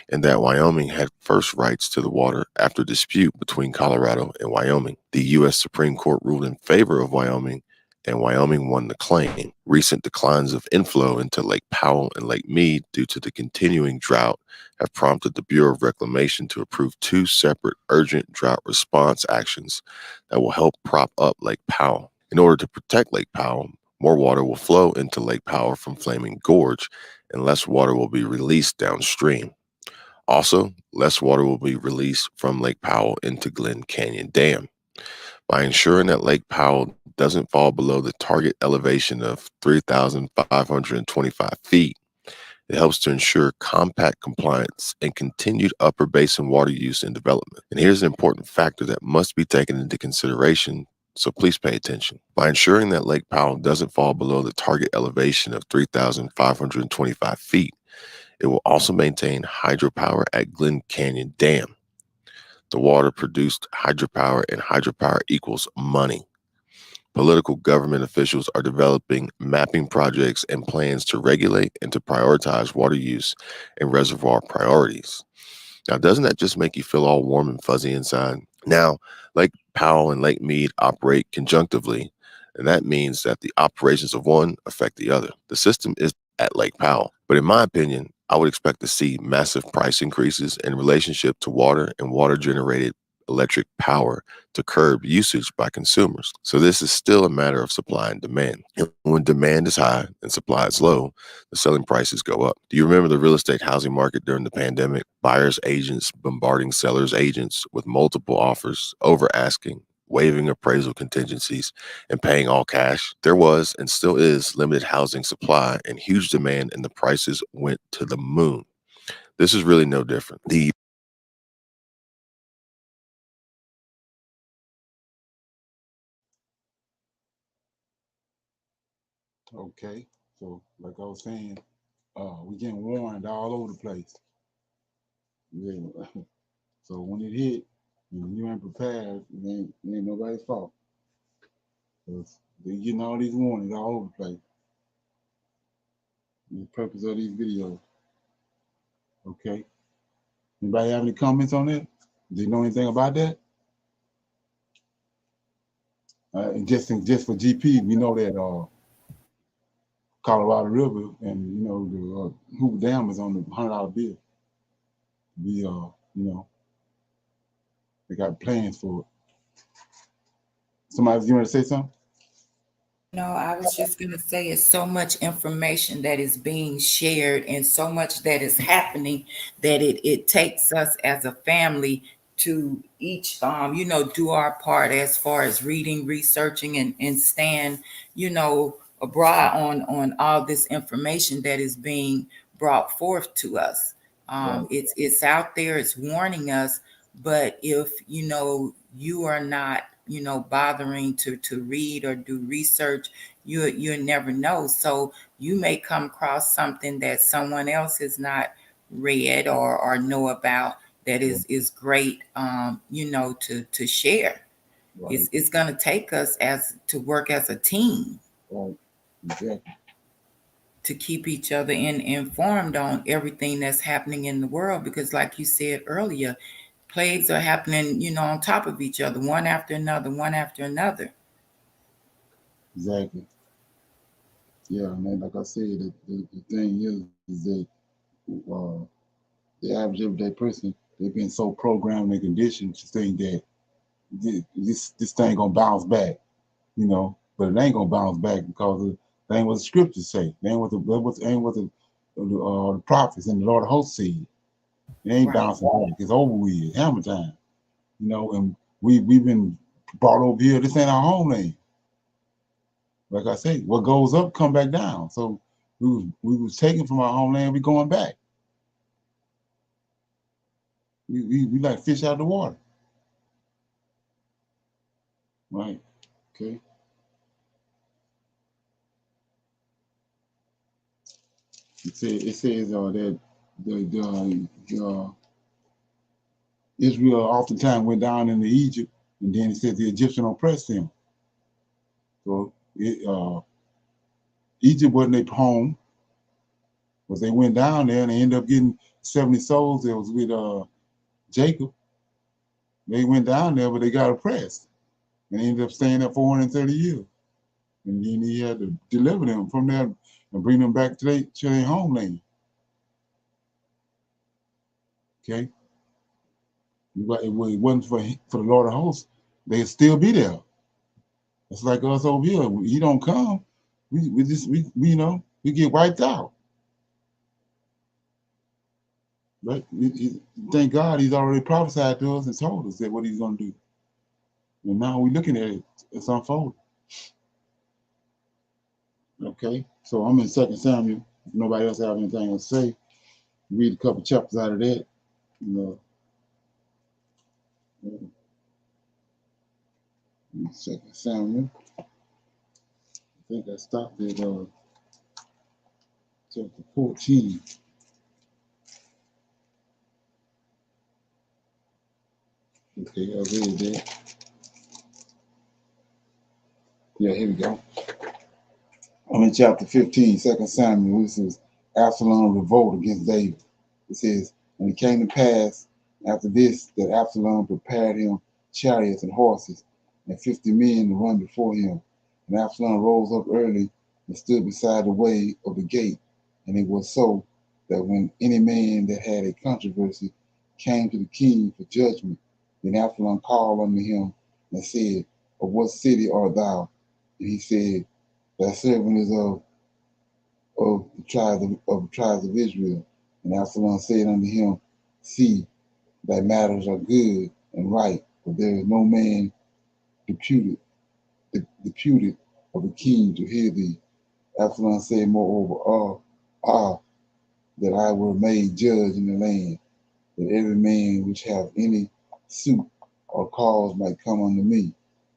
and that Wyoming had first rights to the water after dispute between Colorado and Wyoming. The U.S. Supreme Court ruled in favor of Wyoming, and Wyoming won the claim. Recent declines of inflow into Lake Powell and Lake Mead due to the continuing drought have prompted the Bureau of Reclamation to approve two separate urgent drought response actions that will help prop up Lake Powell. In order to protect Lake Powell, more water will flow into Lake Powell from Flaming Gorge, and less water will be released downstream. Also, less water will be released from Lake Powell into Glen Canyon Dam. By ensuring that Lake Powell doesn't fall below the target elevation of 3,525 feet, it helps to ensure compact compliance and continued upper basin water use and development. And here's an important factor that must be taken into consideration, so please pay attention. By ensuring that Lake Powell doesn't fall below the target elevation of 3,525 feet, it will also maintain hydropower at Glen Canyon Dam. The water produced hydropower, and hydropower equals money. Political government officials are developing mapping projects and plans to regulate and to prioritize water use and reservoir priorities. Now, doesn't that just make you feel all warm and fuzzy inside? Now, Lake Powell and Lake Mead operate conjunctively, and that means that the operations of one affect the other. The system is at Lake Powell, but in my opinion, I would expect to see massive price increases in relationship to water and water-generated electric power to curb usage by consumers. So this is still a matter of supply and demand. And when demand is high and supply is low, the selling prices go up. Do you remember the real estate housing market during the pandemic? Buyers agents bombarding sellers agents with multiple offers, over asking, waiving appraisal contingencies, and paying all cash. There was and still is limited housing supply and huge demand, and the prices went to the moon. This is really no different. Okay, so like I was saying, we getting warned all over the place. Yeah. So when it hit, when you ain't prepared, it ain't nobody's fault. 'Cause they getting all these warnings all over the place. The purpose of these videos. Okay. Anybody have any comments on it? Do you know anything about that? And just for GP, we know that Colorado River and the Hoover Dam is on the $100 bill. They got plans for it. Somebody's going to say something? No, I was just going to say it's so much information that is being shared and so much that is happening that it takes us as a family to each, do our part as far as reading, researching, and stand, abroad on all this information that is being brought forth to us. Right. It's out there, it's warning us, but if, you are not bothering to read or do research, you never know. So you may come across something that someone else has not read or know about that is great, to share. Right. It's going to take us to work as a team. Right. Exactly. To keep each other informed on everything that's happening in the world, because like you said earlier, plagues are happening, on top of each other, one after another, one after another. Exactly. Yeah, and then, like I said, the thing is that the average everyday person, they've been so programmed and conditioned to think that this thing gonna bounce back, but it ain't gonna bounce back because it ain't what the scriptures say. It ain't what the prophets and the Lord of hosts said. It ain't Right. bouncing back. It's over with. It's hammer time. And we've been brought over here. This ain't our homeland. Like I say, what goes up come back down. So we was taken from our homeland. We going back. We like fish out of the water. Right. Okay. It says that the Israel oftentimes went down into Egypt, and then it says the Egyptian oppressed them. So Egypt wasn't their home, but they went down there and they ended up getting 70 souls that was with Jacob. They went down there, but they got oppressed and they ended up staying there 430 years. And then he had to deliver them from there and bring them back to their homeland. Okay? If it wasn't for the Lord of hosts, they'd still be there. It's like us over here. He don't come, we get wiped out. Right? Thank God he's already prophesied to us and told us that what he's going to do. And now we're looking at it. It's unfolding. Okay? So I'm in 2 Samuel. If nobody else have anything to say, read a couple chapters out of that. 2 Samuel. I think I stopped at chapter 14. Okay, I read that. Yeah, here we go. I'm in chapter 15, 2 Samuel. This is Absalom revolt against David. It says, and it came to pass after this that Absalom prepared him chariots and horses and 50 men to run before him. And Absalom rose up early and stood beside the way of the gate. And it was so that when any man that had a controversy came to the king for judgment, then Absalom called unto him and said, of what city art thou? And he said, thy servant is of the tribes of Israel. And Absalom said unto him, see, thy matters are good and right, but there is no man deputed of the king to hear thee. Absalom said moreover, that I were made judge in the land, that every man which have any suit or cause might come unto me,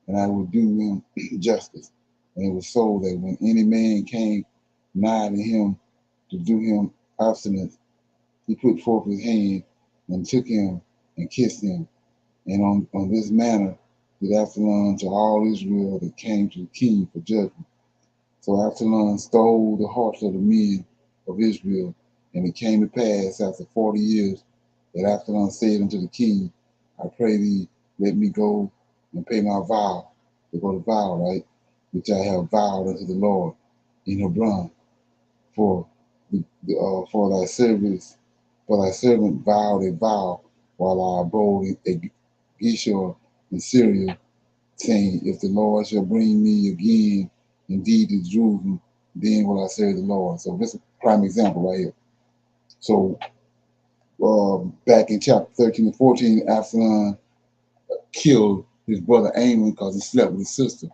and I will do him justice. And it was so that when any man came nigh to him to do him obstinance, he put forth his hand and took him and kissed him. And on this manner did Absalom to all Israel that came to the king for judgment. So Absalom stole the hearts of the men of Israel, and it came to pass after 40 years that Absalom said unto the king, I pray thee, let me go and pay my vow. They go to vow, right? Which I have vowed unto the Lord in Hebron, for thy servant vowed a vow while I abode at Geshur in Syria, saying, if the Lord shall bring me again indeed to Jerusalem, then will I serve the Lord. So this is a prime example right here. So back in chapter 13 and 14, Absalom killed his brother Amon because he slept with his sister,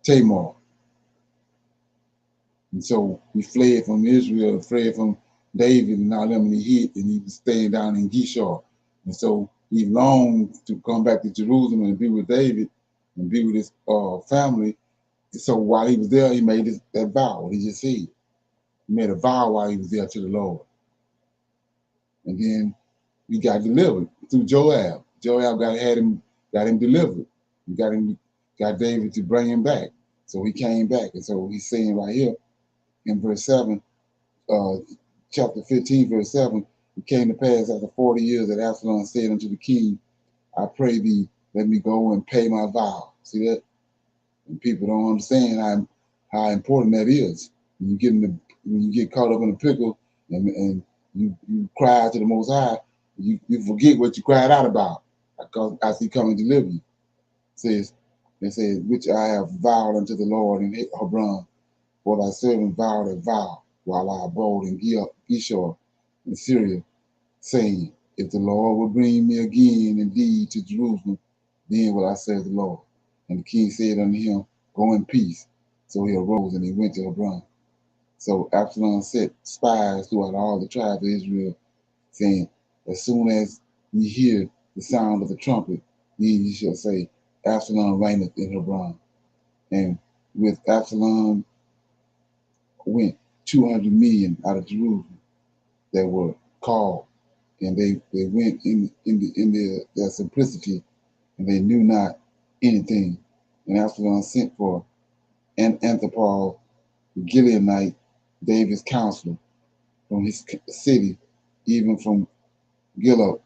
Tamar. And so he fled from Israel, fled from David and all them, and he was staying down in Geshur. And so he longed to come back to Jerusalem and be with David and be with his family. And so while he was there, he made that vow. He just said, he made a vow while he was there to the Lord. And then he got delivered through Joab. Joab got him delivered. He got David to bring him back. So he came back. And so he's saying right here in verse 7, chapter 15, verse 7, it came to pass after 40 years that Absalom said unto the king, I pray thee, let me go and pay my vow. See that? And people don't understand how important that is. When you get caught up in a pickle and you cry to the Most High, you forget what you cried out about because he come and deliver you. It says, They said, which I have vowed unto the Lord in Hebron, for thy servant vowed a vow while I abode in Geshur in Syria, saying, if the Lord will bring me again indeed to Jerusalem, then will I serve the Lord. And the king said unto him, go in peace. So he arose and he went to Hebron. So Absalom set spies throughout all the tribes of Israel, saying, as soon as ye hear the sound of the trumpet, then ye shall say, Absalom reigneth in Hebron. And with Absalom went 200 million out of Jerusalem that were called, and they went in their simplicity, and they knew not anything. And Absalom sent for an Anthopol, the Gileonite, David's counselor, from his city, even from Gilo,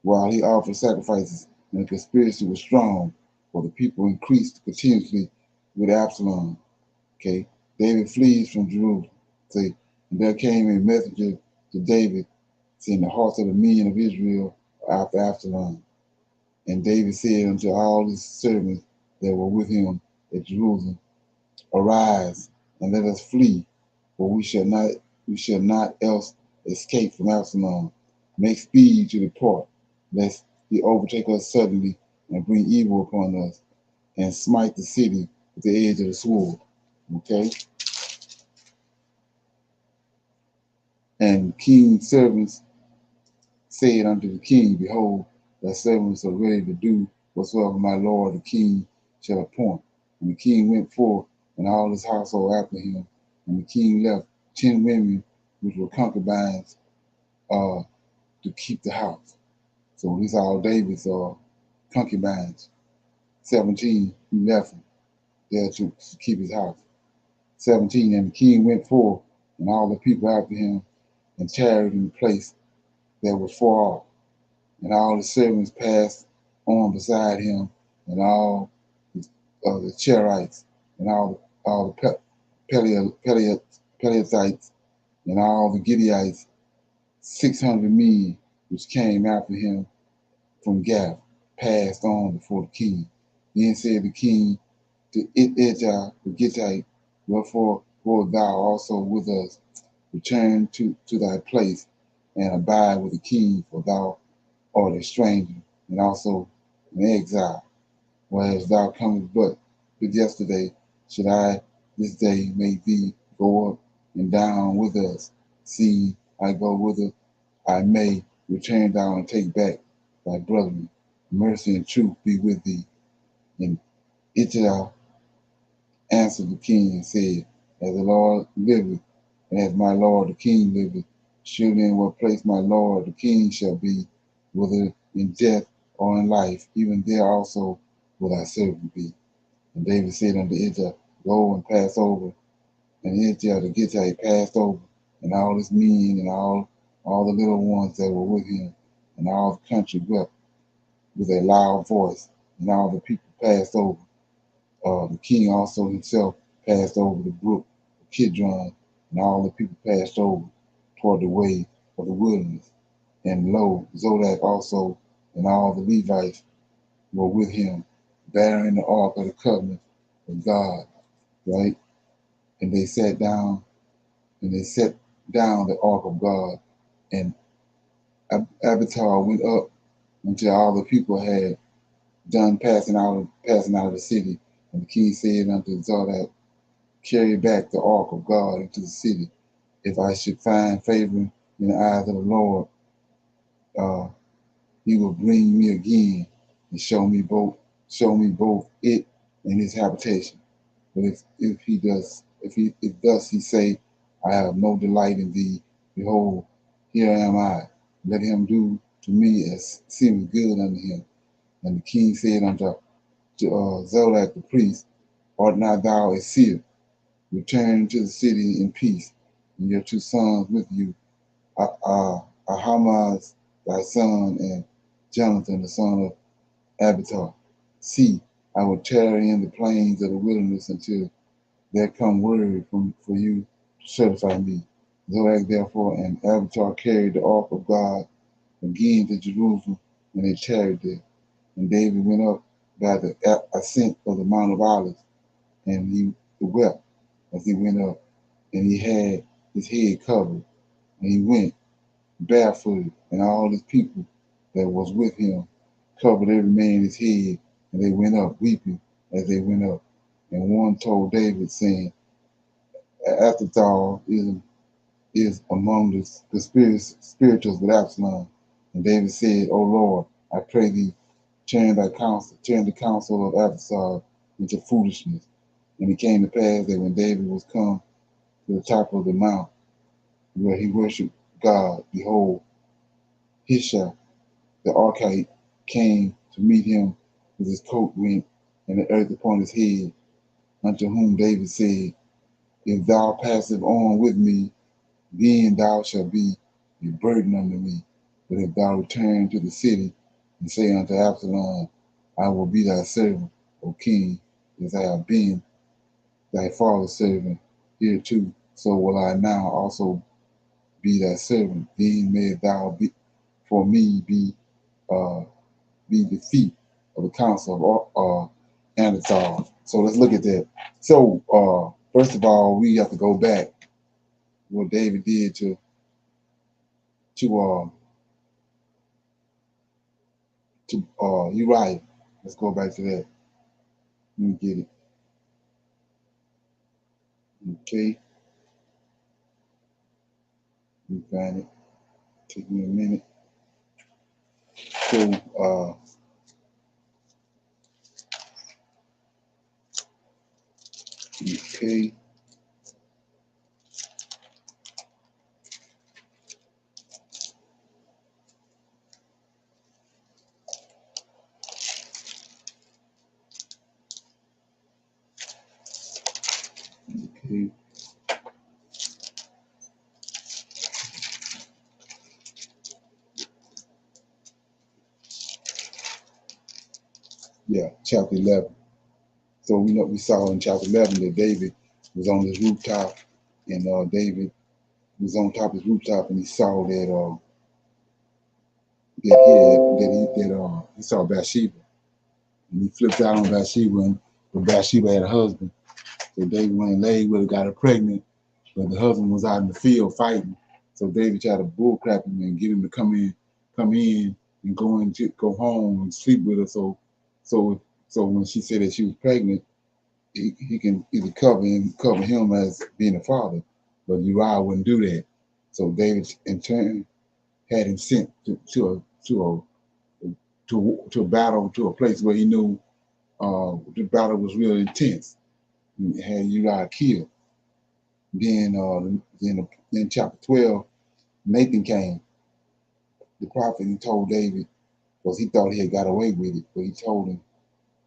while he offered sacrifices, and the conspiracy was strong, for the people increased continuously with Absalom. Okay, David flees from Jerusalem. See, and there came a messenger to David, saying, the hearts of the men of Israel are after Absalom. And David said unto all his servants that were with him at Jerusalem, arise and let us flee, for we shall not else escape from Absalom. Make speed to depart, lest he overtake us suddenly and bring evil upon us, and smite the city with the edge of the sword. Okay? And king's servants said unto the king, behold, thy servants are ready to do whatsoever my lord the king shall appoint. And the king went forth, and all his household after him. And the king left 10 women which were concubines to keep the house. So these are all David's concubines. 17, he left them there to keep his house. 17, and the king went forth, and all the people after him, and tarried in the place that was far off. And all the servants passed on beside him, and all the Cherites, and all the Pelethites, and all the Gideonites, 600 men which came after him from Gath, passed on before the king. Then said the king to Itijah the Gittite, wherefore wilt thou also with us return to thy place and abide with the king, for thou art a stranger and also an exile, whereas thou comest but yesterday, should I this day make thee go up and down with us. See, I go whither I may, return down and take back thy brethren. Mercy and truth be with thee. And Itijah answered the king and said, as the Lord liveth, and as my lord the king liveth, surely in what place my lord the king shall be, whether in death or in life, even there also will thy servant be. And David said unto Itijah, go and pass over. And Itijah the Gittite passed over, and all his men and all the little ones that were with him, and all the country wept with a loud voice, and all the people passed over. The king also himself passed over the brook of Kidron, and all the people passed over toward the way of the wilderness. And lo, Zodok also and all the Levites were with him, bearing the ark of the covenant of God, right? And they set down the ark of God, and Abiathar went up until all the people had done passing out of the city. And the king said unto Zodok, carry back the ark of God into the city. If I should find favor in the eyes of the Lord, he will bring me again and show me both it and his habitation. But if thus he say, I have no delight in thee, behold, here am I. Let him do to me as seemeth good unto him. And the king said unto Zodok the priest, art not thou a seer? Return to the city in peace, and your 2 sons with you, Ahimaaz thy son, and Jonathan the son of Abiathar. See, I will tarry in the plains of the wilderness until there come word for you to certify me. Zodok therefore and Abiathar carried the ark of God again to Jerusalem, and they tarried there. And David went up by the ascent of the Mount of Olives, and he wept as he went up, and he had his head covered, and he went barefooted, and all his people that was with him covered every man his head, and they went up weeping as they went up. And one told David, saying, Athaliah is among the spirituals with Absalom. And David said, O Lord, I pray thee, turn the counsel of Athaliah into foolishness. And it came to pass that when David was come to the top of the mount where he worshipped God, behold, Hishah the Archite came to meet him with his coat rent and the earth upon his head, unto whom David said, If thou passest on with me, then thou shalt be a burden unto me. But if thou return to the city and say unto Absalom, I will be thy servant, O king, as I have been thy father's servant hereto, so will I now also be thy servant. Then may thou be for me be the feet of the council of Anatar. So let's look at that. So first of all, we have to go back what David did to Uriah. Let's go back to that. Let me get it. Okay. Let me find it. Take me a minute. So okay. Okay. Yeah, chapter 11. So we saw in chapter 11 that David was on his rooftop, and David was on top of his rooftop, and he saw that he saw Bathsheba, and he flipped out on Bathsheba, but Bathsheba had a husband. So David went and laid with her, got her pregnant, but the husband was out in the field fighting. So David tried to bullcrap him and get him to come in and go home and sleep with her. So when she said that she was pregnant, he can either cover him as being a father, but Uriah wouldn't do that. So David in turn had him sent to a battle, to a place where he knew the battle was really intense. He had Uriah killed. Then chapter 12, Nathan came, the prophet, and told David, because he thought he had got away with it, but he told him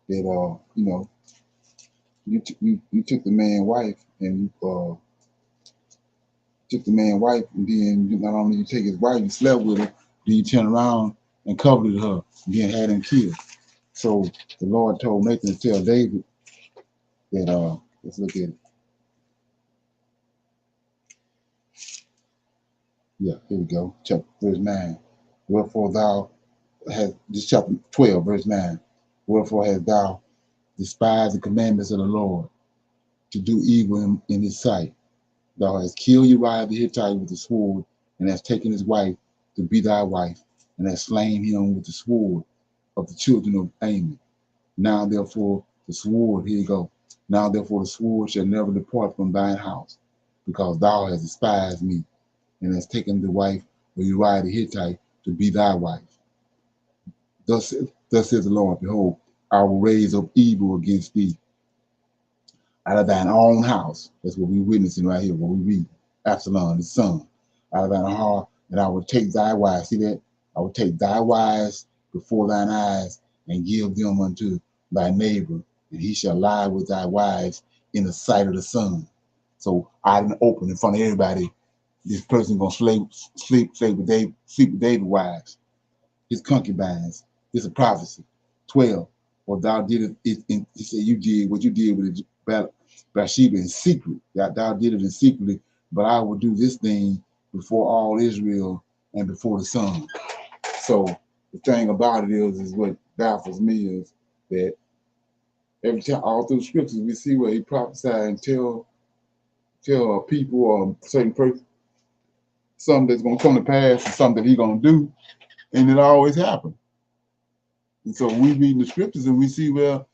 that you took the man's wife, and and then not only you take his wife, you slept with her, then you turn around and covered her, and then had him killed. So the Lord told Nathan to tell David that let's look at it. Yeah, here we go. Chapter verse 9. Wherefore thou hast this chapter 12, verse 9. Wherefore hast thou despised the commandments of the Lord to do evil in his sight? Thou hast killed Uriah the Hittite with the sword, and hast taken his wife to be thy wife, and hast slain him with the sword of the children of Ammon. Now therefore the sword, here you go. Now therefore the sword shall never depart from thine house, because thou hast despised me, and hast taken the wife of Uriah the Hittite to be thy wife. Thus says the Lord, behold, I will raise up evil against thee out of thine own house. That's what we're witnessing right here, what we read. Absalom, his son, out of thine heart, and I will take thy wives. See that? I will take thy wives before thine eyes and give them unto thy neighbor, and he shall lie with thy wives in the sight of the sun. So out in the open, in front of everybody, this person gonna sleep with David's wives, his concubines. It's a prophecy. 12. Or thou did it in, he said, you did what you did with Bathsheba in secret. Thou did it in secretly, but I will do this thing before all Israel and before the sun. So the thing about it is what baffles me is that Every time, all through the scriptures, we see where he prophesied and tell people or a certain person something that's going to come to pass and something that he's going to do, and it always happens. And so we read the scriptures and we see where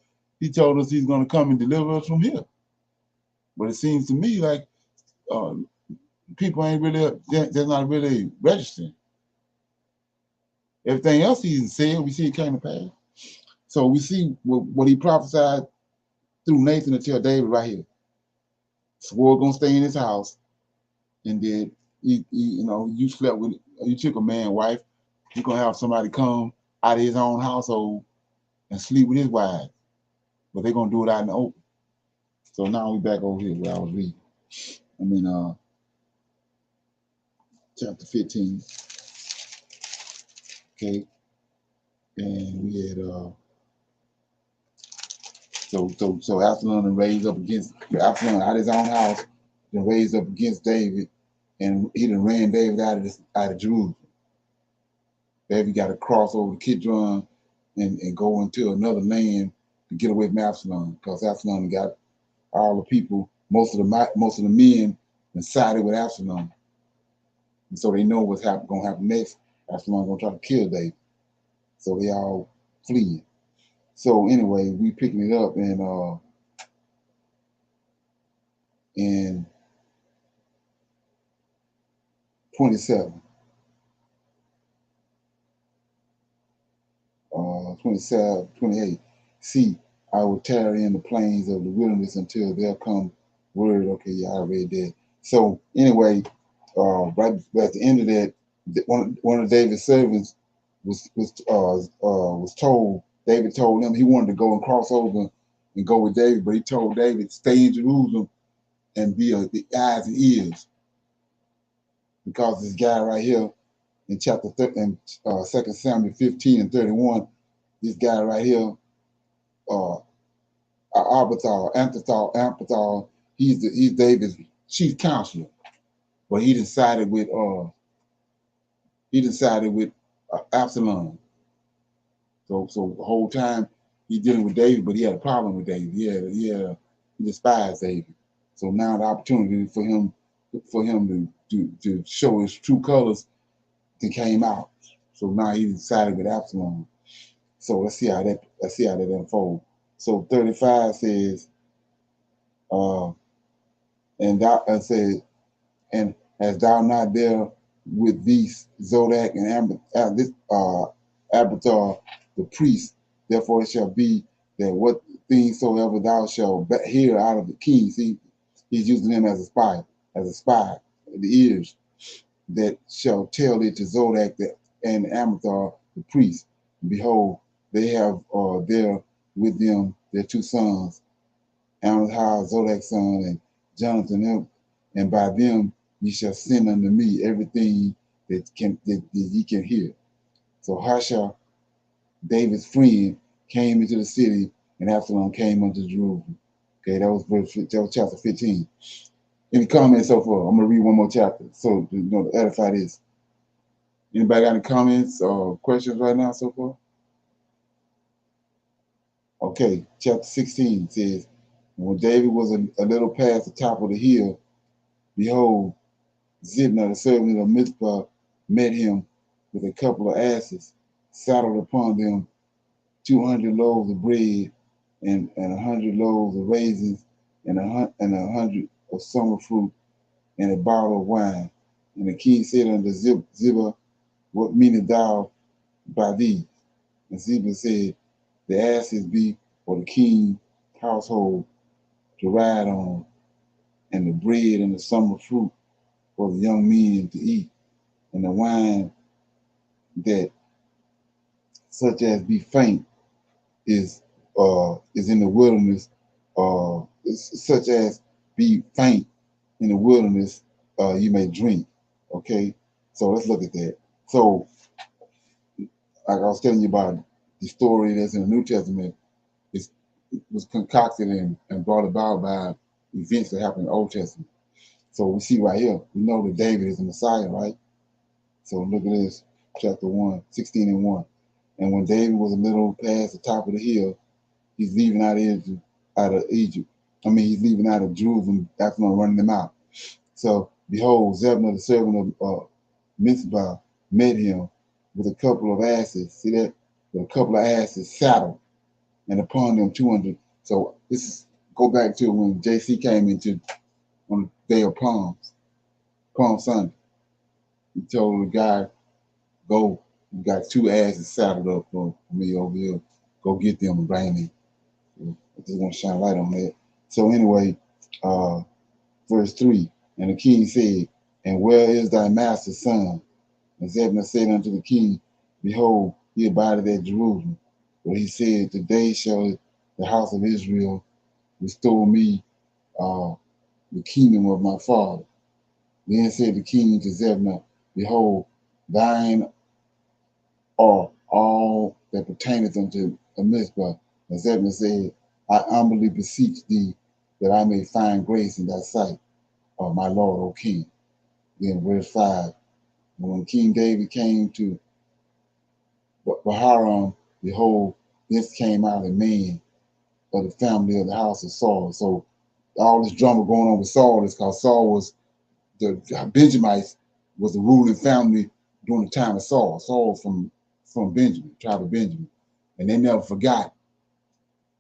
he told us he's going to come and deliver us from here. But it seems to me like people ain't really, they're not really registering. Everything else he said, we see it came to pass. So we see what he prophesied through Nathan to tell David right here. Swore gonna stay in his house, and then you slept with, you took a man's wife. You're gonna have somebody come out of his own household and sleep with his wife, but they're gonna do it out in the open. So now we back over here where I was reading. I'm in chapter 15. Okay, and we had so Absalom raised up against Absalom out of his own house, then raised up against David, and he done ran David out of Jerusalem. David got to cross over the Kidron and go into another land to get away from Absalom, because Absalom got all the people, most of the men, and sided with Absalom, and so they know what's going to happen next. Absalom going to try to kill David, so they all flee. So anyway, we picking it up in 27. 27, 28. See, I will tarry in the plains of the wilderness until there come word. Okay, yeah, I read that. So anyway, right at the end of that, one of David's servants was told. David told him he wanted to go and cross over and go with David, but he told David, stay in Jerusalem and be the eyes and ears, because this guy right here in chapter 2 Samuel 15 and 31, this guy right here, Amphathal, he's David's chief counselor, but he decided with Absalom. So the whole time he's dealing with David, but he had a problem with David. He despised David. So now the opportunity for him to show his true colors came out. So now he decided with Absalom. So let's see how that unfolds. So 35 says, and as thou not there with these Zodek and Abiathar the priest, therefore it shall be that what things soever thou shalt hear out of the king. See, he's using him as a spy, the ears that shall tell it to Zodek and Abiathar the priest. Behold, they have there with them their two sons, Amazah, Zodek's son, and Jonathan, and by them ye shall send unto me everything that ye can hear. So Hasha, David's friend, came into the city, and Absalom came unto Jerusalem. Okay, that was chapter 15. Any comments so far? I'm gonna read one more chapter so to edify this. Anybody got any comments or questions right now so far? Okay, chapter 16 says, when David was a little past the top of the hill, behold, Zibna, the servant of Mizpah, met him with a couple of asses, saddled upon them 200 loaves of bread and 100 loaves of raisins and 100 of summer fruit and a bottle of wine. And the king said unto Ziba, what meanest thou by these? And Ziba said, the asses be for the king's household to ride on, and the bread and the summer fruit for the young men to eat, and the wine that such as be faint is in the wilderness, such as be faint in the wilderness, you may drink. Okay, so let's look at that. So, like I was telling you about the story that's in the New Testament, it was concocted and brought about by events that happened in the Old Testament. So we see right here, we know that David is the Messiah, right? So look at this, chapter 1, 16 and 1. And when David was a little past the top of the hill, he's leaving out of Egypt. I mean, he's leaving out of Jerusalem after running them out. So behold, Zebna, the servant of Mizpah, met him with a couple of asses. See that? With a couple of asses saddled, and upon them 200. So this is, go back to when JC came into on the day of Palm Sunday. He told the guy, go, you got 2 asses saddled up for me over here. Go get them and bring me. So I just want to shine light on that. So anyway, verse 3, and the king said, and where is thy master's son? And Zebna said unto the king, behold, he abideth at Jerusalem. But he said, today shall the house of Israel restore me the kingdom of my father. Then said the king to Zebna, behold, thine are all that pertaineth unto Mizpah. And Zebna said, I humbly beseech thee that I may find grace in thy sight, my Lord, O king. Then verse 5, when King David came to Baharam, behold, this came out a man of the family of the house of Saul. So all this drama going on with Saul is because Saul was, the Benjamites was the ruling family during the time of Saul. Saul was from Benjamin, tribe of Benjamin. And they never forgot,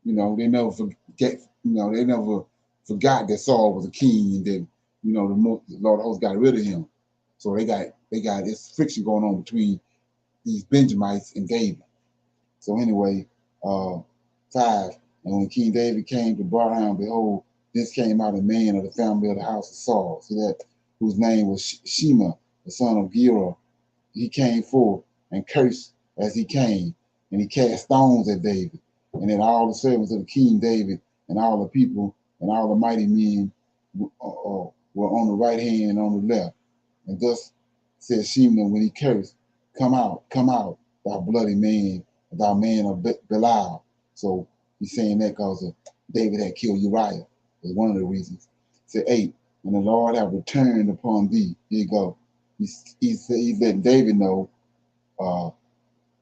they never forget, they never forgot that Saul was a king and that, the Lord of hosts got rid of him. So they got this friction going on between these Benjamites and David. So anyway, 5, and when King David came to Baharam, behold, this came out a man of the family of the house of Saul. See that? Whose name was Shema, the son of Gera. He came forth and cursed as he came, and he cast stones at David. And then all the servants of the king David and all the people and all the mighty men were on the right hand and on the left. And thus said Shema when he cursed, come out, thou bloody man, thou man of Belial. So he's saying that because David had killed Uriah. That's one of the reasons. Said 8, and the Lord have returned upon thee. Here you go. He's letting David know that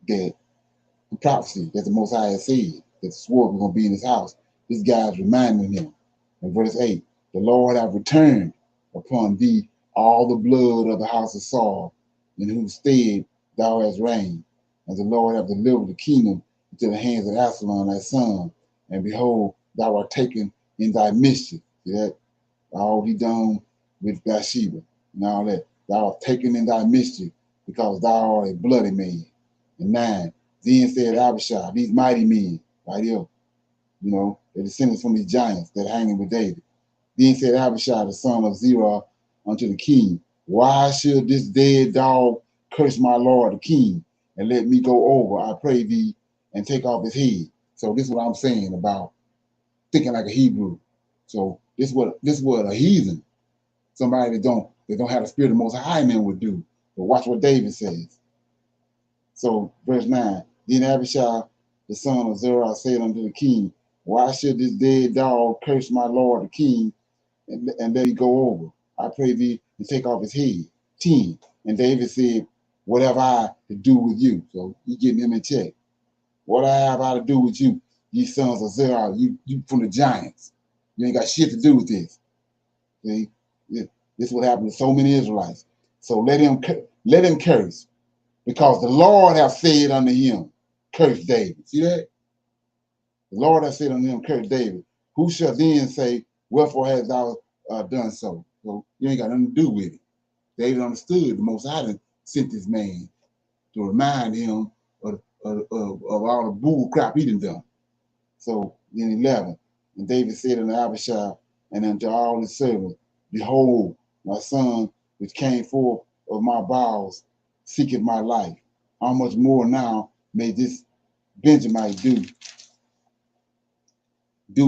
the prophecy that the Most High has said, that the sword was going to be in his house. This guy's reminding him. In verse 8, the Lord have returned upon thee all the blood of the house of Saul, in whose stead thou hast reigned. And the Lord have delivered the kingdom into the hands of Absalom thy son. And behold, thou art taken in thy mischief. See that? All he done with Bathsheba and all that. Thou art taken in thy mischief, because thou art a bloody man. And 9, then said Abishai, these mighty men, right here, the descendants from these giants that are hanging with David. Then said Abishai, the son of Zerah, unto the king, why should this dead dog curse my lord the king, and let me go over, I pray thee, and take off his head? So this is what I'm saying about thinking like a Hebrew. So this is what a heathen, somebody that don't have the spirit of Most High men would do. But watch what David says. So verse 9, then Abishai, the son of Zerah, said unto the king, why should this dead dog curse my lord the king, and let me go over, I pray thee, and take off his head? 10, and David said, what have I to do with you? So he getting him in check. What have I to do with you, ye sons of Zerah, you from the giants? You ain't got shit to do with this. See, this is what happened to so many Israelites. So let him curse, because the Lord hath said unto him, curse David. See that? The Lord hath said unto him, curse David. Who shall then say, wherefore hast thou done so? So you ain't got nothing to do with it. David understood the Most High sent this man to remind him of all the bull crap he done. So then 11, and David said unto Abishai and unto all his servants, behold, my son, which came forth of my bowels, seeketh my life. How much more now may this Benjamite do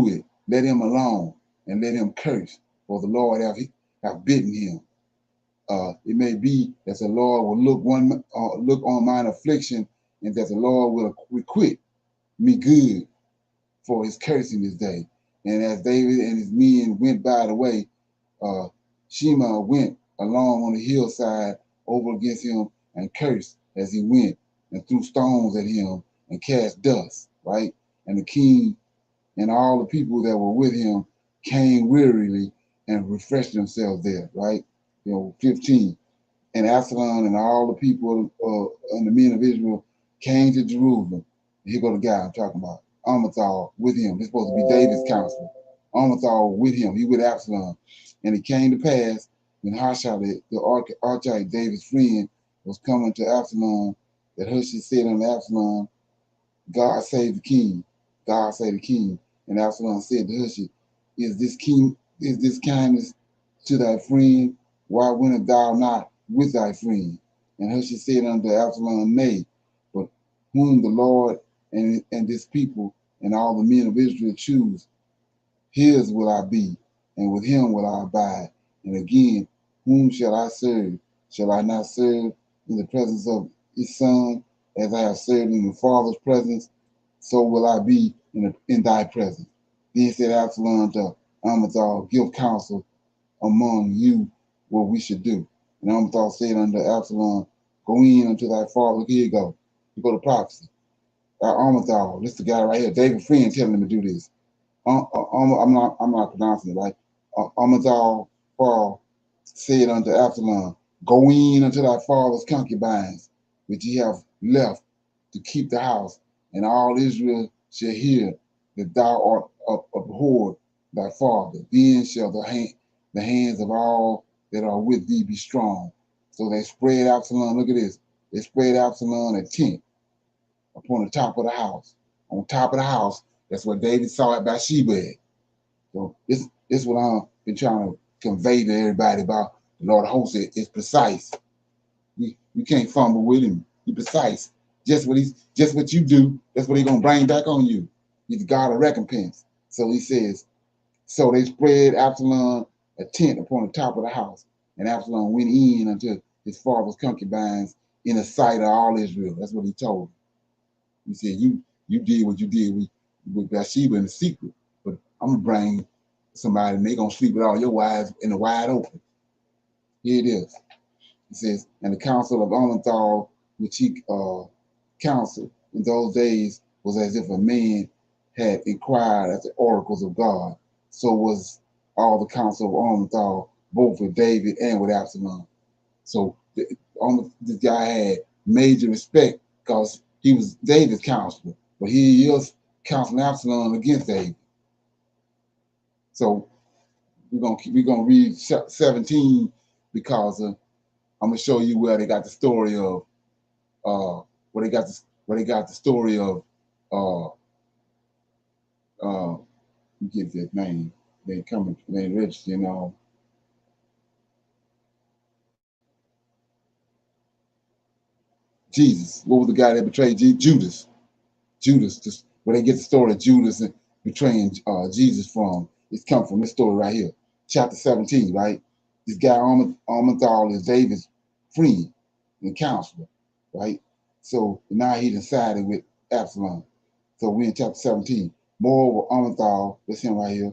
it? Let him alone and let him curse, for the Lord have bidden him. It may be that the Lord will look on mine affliction, and that the Lord will requite me good for his cursing this day. And as David and his men went by the way, Shema went along on the hillside over against him and cursed as he went, and threw stones at him and cast dust, right? And the king and all the people that were with him came wearily and refreshed themselves there, right? 15. And Absalom and all the people and the men of Israel came to Jerusalem. Here go the guy I'm talking about, Amathal with him. This supposed to be David's counselor. Amathal with him, he with Absalom. And it came to pass when Hushai, the Archite, David's friend, was coming to Absalom, that Hushai said unto Absalom, God save the king. God save the king. And Absalom said to Hushai, is this kindness to thy friend? Why wentest thou not with thy friend? And Hushai said unto Absalom, nay, but whom the Lord and this people and all the men of Israel choose, his will I be, and with him will I abide. And again, whom shall I serve? Shall I not serve in the presence of his son, as I have served in the father's presence? So will I be in thy presence. Then said Absalom to Amathal, give counsel among you what we should do. And Amathal said unto Absalom, go in unto thy father. Look, here you go. You go to prophecy. Amathal, this is the guy right here, David friend telling him to do this. I'm not pronouncing it right. Amathal said unto Absalom, go in unto thy father's concubines, which ye have left to keep the house, and all Israel shall hear that thou art abhorred thy father. Then shall the hands of all that are with thee be strong. So they spread Absalom, look at this, they spread Absalom a tent upon the top of the house. On top of the house, that's what David saw at Bathsheba at. So this is what I've been trying to convey to everybody about the Lord of hosts. It's precise. You can't fumble with him. He's precise. Just what you do, that's what he's gonna bring back on you. He's the God of recompense. So he says, so they spread Absalom a tent upon the top of the house, and Absalom went in unto his father's concubines in the sight of all Israel. That's what he told him. He said, you did what you did with Bathsheba in the secret, but I'm gonna bring somebody and they're gonna sleep with all your wives in the wide open. Here it is. He says, and the counsel of Amathal, which he counseled in those days, was as if a man had inquired at the oracles of God. So was all the counsel of Amathal, both with David and with Absalom. So this guy had major respect because he was David's counselor, but he is counseling Absalom against David. So we're gonna read 17 because I'm gonna show you where they got the story of where they got the story of you get that name. They registered, Jesus. What was the guy that betrayed Judas? Judas, where they get the story of Judas and betraying Jesus from. It's come from this story right here, chapter 17, right? This guy Amathal is David's friend and counselor, right? So now he decided with Absalom. So we in chapter 17. Moreover, Amathal, that's him right here,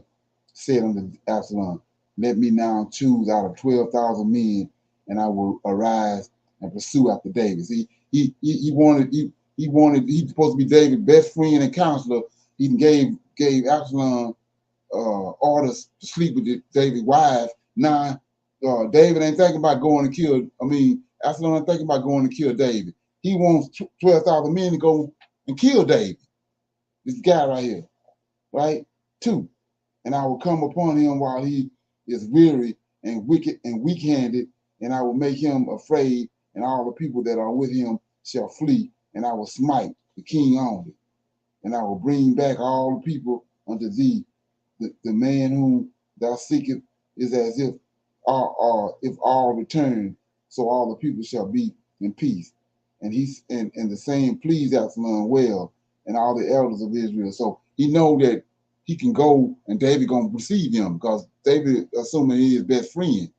said unto Absalom, let me now choose out of 12,000 men, and I will arise and pursue after David. See, he's supposed to be David's best friend and counselor. He gave Absalom orders to sleep with David's wife. Now, David ain't thinking about going to kill, Absalom ain't thinking about going to kill David. He wants 12,000 men to go and kill David. This guy right here, right? 2. And I will come upon him while he is weary and wicked and weak-handed, and I will make him afraid, and all the people that are with him shall flee, and I will smite the king only, and I will bring back all the people unto thee. The man whom thou seekest is as if all return, so all the people shall be in peace. And the same pleased Absalom well, and all the elders of Israel. So he know that he can go and David gonna receive him because David assuming he his best friend.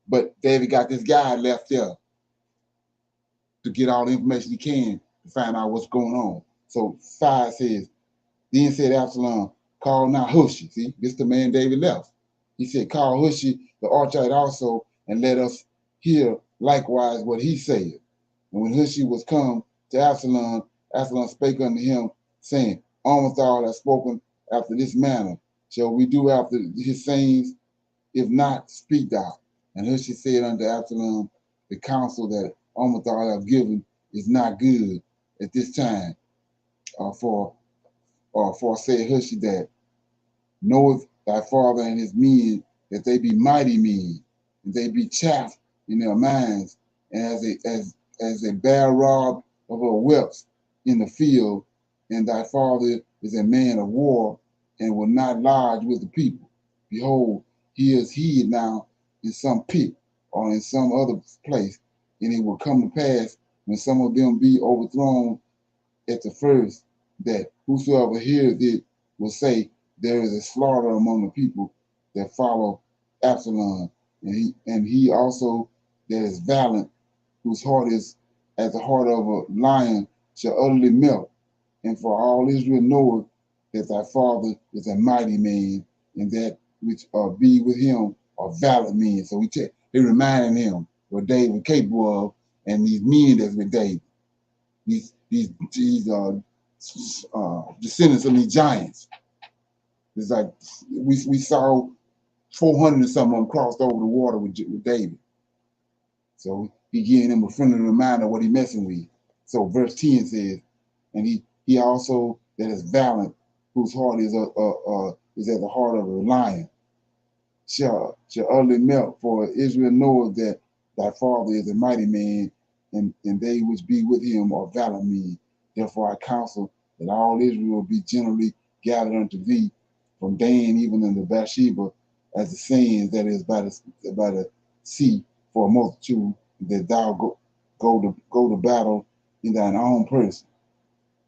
But David got this guy left there to get all the information he can to find out what's going on. So 5 says, then said Absalom, call now Hushai. See, this is the man David left. He said, call Hushai the Archite also, and let us hear likewise what he said. And when Hushai was come to Absalom, Absalom spake unto him, saying, Amathal hath spoken after this manner shall we do after his sayings? If not, speak thou. And Hushai said unto Absalom, the counsel that Amathar have given is not good at this time. For said Hushai that knoweth thy father and his men that they be mighty men, and they be chaff in their minds, and as a bear rod of her whips in the field, and thy father is a man of war, and will not lodge with the people. Behold, he is hid now in some pit or in some other place, and it will come to pass when some of them be overthrown at the first, that whosoever heareth it will say, there is a slaughter among the people that follow Absalom, and he also that is valiant, whose heart is as the heart of a lion, shall utterly melt. And for all Israel knoweth that thy father is a mighty man, and that which be with him are valiant men. So they reminding him what David was capable of, and these men that's with David. These descendants of these giants. It's like we saw 400 and some of them crossed over the water with David. So he giving them a friendly reminder of what he messing with. So verse 10 says, and he also that is valiant, whose heart is at the heart of a lion, shall utterly melt. For Israel knoweth that thy father is a mighty man, and they which be with him are valiant men. Therefore I counsel that all Israel be generally gathered unto thee, from Dan even unto Bathsheba, as the sands that is by the sea, for a multitude, that thou go to battle in thine own person.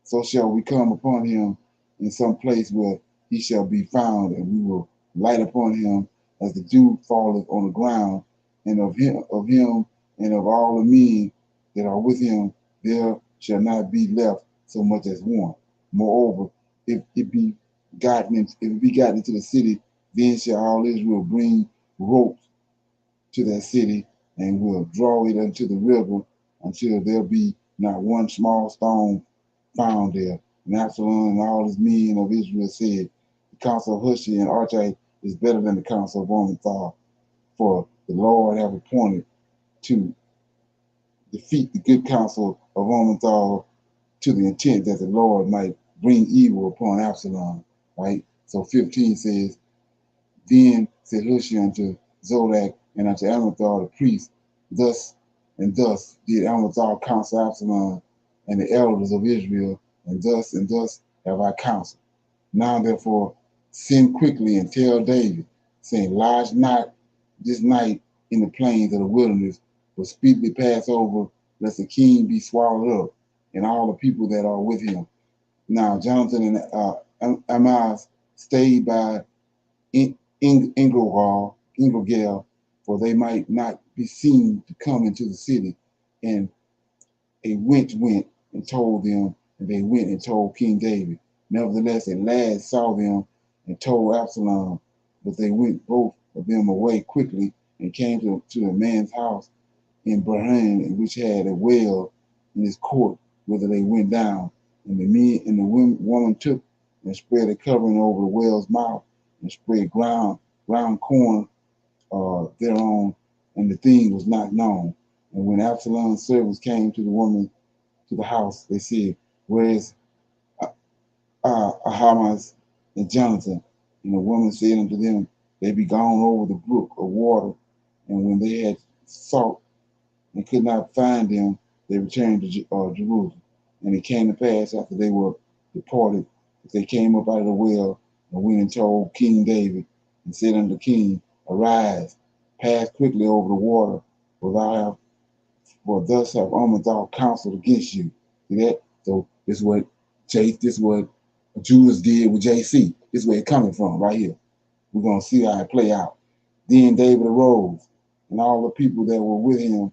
So shall we come upon him in some place where he shall be found, and we will light upon him as the dew falleth on the ground, and of him and of all the men that are with him, there shall not be left so much as one. Moreover, if it be gotten into the city, then shall all Israel bring ropes to that city, and will draw it unto the river until there be not one small stone found there. And Absalom and all his men of Israel said, the counsel of Hushai and Archai is better than the counsel of Amathar, for the Lord have appointed to defeat the good counsel of Amathar, to the intent that the Lord might bring evil upon Absalom. Right? So 15 says, then said Hushai unto Zodek and unto Amathar the priest, thus and thus did Amathar counsel Absalom and the elders of Israel, and thus have I counseled. Now therefore send quickly and tell David, saying, lodge not this night in the plains of the wilderness, but speedily pass over, lest the king be swallowed up, and all the people that are with him. Now Jonathan and Amaz stayed by Ingilgal, for they might not be seen to come into the city. And a wench went and told them, and they went and told King David. Nevertheless, a lad saw them and told Absalom, but they went both of them away quickly and came to a man's house in Berhan, which had a well in his court, whither they went down. And the woman took and spread a covering over the well's mouth, and spread ground corn thereon, and the thing was not known. And when Absalom's servants came to the woman to the house, they said, where is Ahimaaz and Jonathan? And the woman said unto them, they be gone over the brook of water. And when they had sought and could not find them, they returned to Jerusalem. And it came to pass after they were departed, that they came up out of the well and went and told King David, and said unto the king, arise, pass quickly over the water, for thus have Amathar counseled against you. See that? So this is what Judas did with JC. This is where it's coming from, right here. We're gonna see how it play out. Then David arose, and all the people that were with him,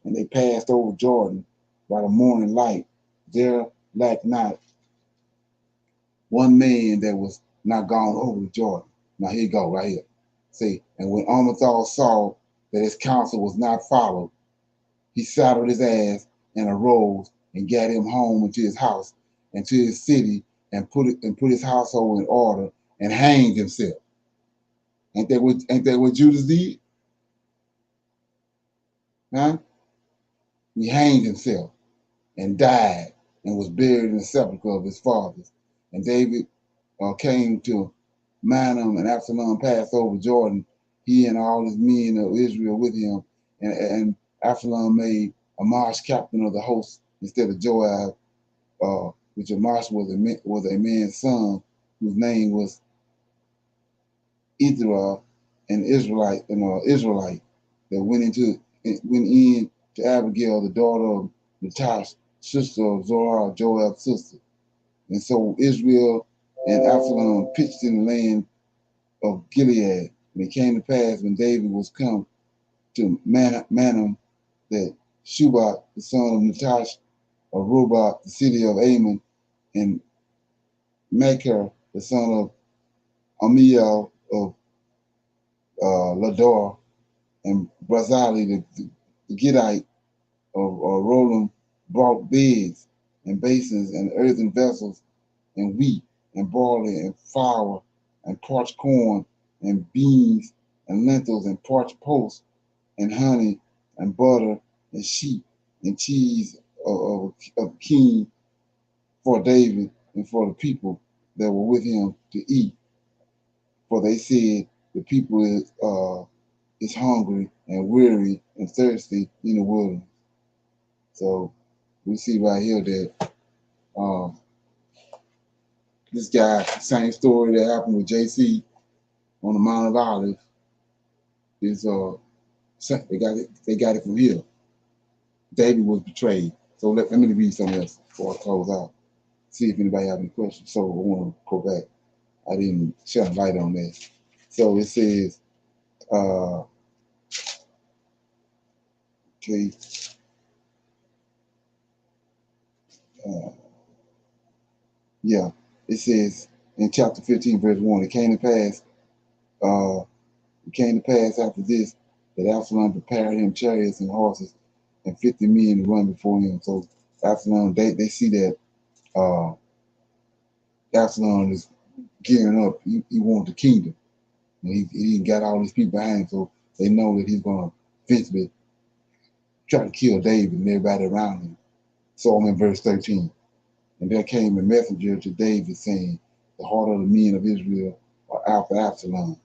and they passed over Jordan by the morning light. There lacked not one man that was not gone over the Jordan. Now here you go, right here. See, and when Amathar saw that his counsel was not followed, he saddled his ass and arose and got him home into his house and to his city, and put his household in order and hanged himself. Ain't that what Judas did? Huh? He hanged himself and died and was buried in the sepulchre of his fathers. And David came to Manam, and Absalom passed over Jordan, he and all his men of Israel with him. And Absalom made Amash captain of the host instead of Joab, which Amash was a man's son whose name was Ithra, an Israelite that went in to Abigail, the daughter of Nahash, sister of Zorah, Joab's sister. And so Israel and Absalom pitched in the land of Gilead. And it came to pass when David was come to Manam that Shubat, the son of Nahash of Robat, the city of Ammon, and Machir, the son of Amiel of Lador, and Brazali, the Gittite of Roland, brought beds and basins and earthen vessels and wheat and barley and flour and parched corn and beans and lentils and parched posts and honey and butter and sheep and cheese of king for David and for the people that were with him to eat. For they said, the people is hungry and weary and thirsty in the wilderness. So we see right here that this guy, same story that happened with JC on the Mount of Olives, is they got it from here. David was betrayed. So let me read something else before I close out. See if anybody have any questions. So I want to go back. I didn't shed a light on that. So it says, okay, yeah, it says in chapter 15, verse 1, it came to pass after this that Absalom prepared him chariots and horses and 50 men to run before him. So Absalom, they see that Absalom is gearing up. He wants the kingdom. And he got all these people behind him, so they know that he's going to eventually try to kill David and everybody around him. So I'm in verse 13. And there came a messenger to David saying, the heart of the men of Israel are after Absalom.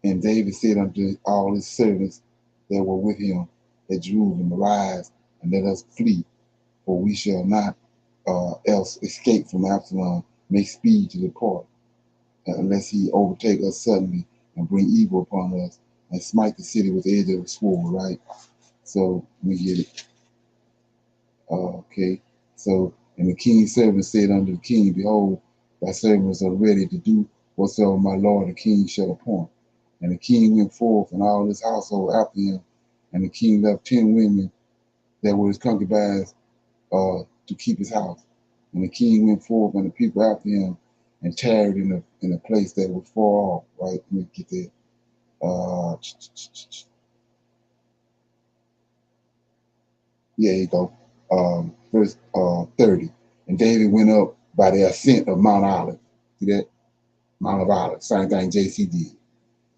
And David said unto all his servants that were with him at Jerusalem, arise and let us flee, for we shall not else escape from Absalom, make speed to depart, unless he overtake us suddenly and bring evil upon us and smite the city with the edge of the sword, right? So we get it. Okay. So, and the king's servant said unto the king, behold, thy servants are ready to do whatsoever my lord the king shall appoint. And the king went forth and all his household after him. And the king left 10 women that were his concubines to keep his house. And the king went forth and the people after him and tarried in a place that was far off, right? Let me get there. Yeah, here you go. Verse 30. And David went up by the ascent of Mount Olive. See that? Mount of Olives. Same thing JC did.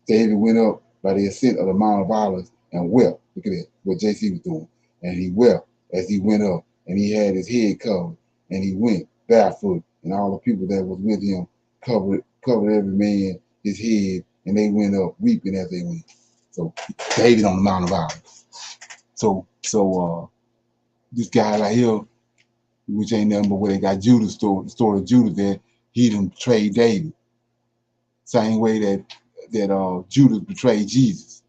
David went up by the ascent of the Mount of Olives and wept. Look at that, what JC was doing. And he wept as he went up, and he had his head covered, and he went barefoot, and all the people that was with him covered every man his head, and they went up weeping as they went. So David on the Mount of Olives. So this guy right here, which ain't nothing but where they got Judas story of Judas, that he done betrayed David. Same way that Judas betrayed Jesus.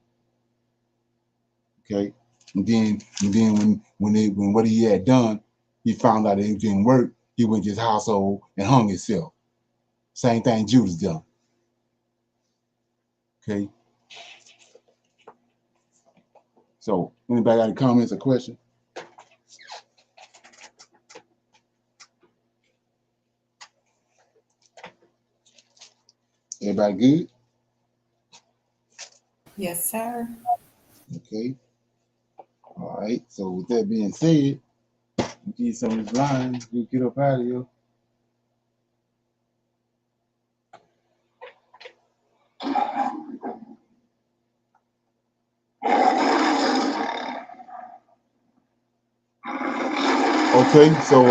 Okay, and then when what he had done, he found out that it didn't work. He went to his household and hung himself. Same thing Judas done. Okay. So anybody got any comments or questions? Everybody good? Yes, sir. Okay. All right. So with that being said, we get some of this line. We get up out of here. Okay, so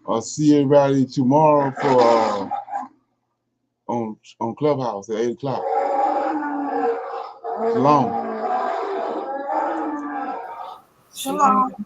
I'll see everybody tomorrow for on Clubhouse at 8 o'clock. Shalom. Shalom.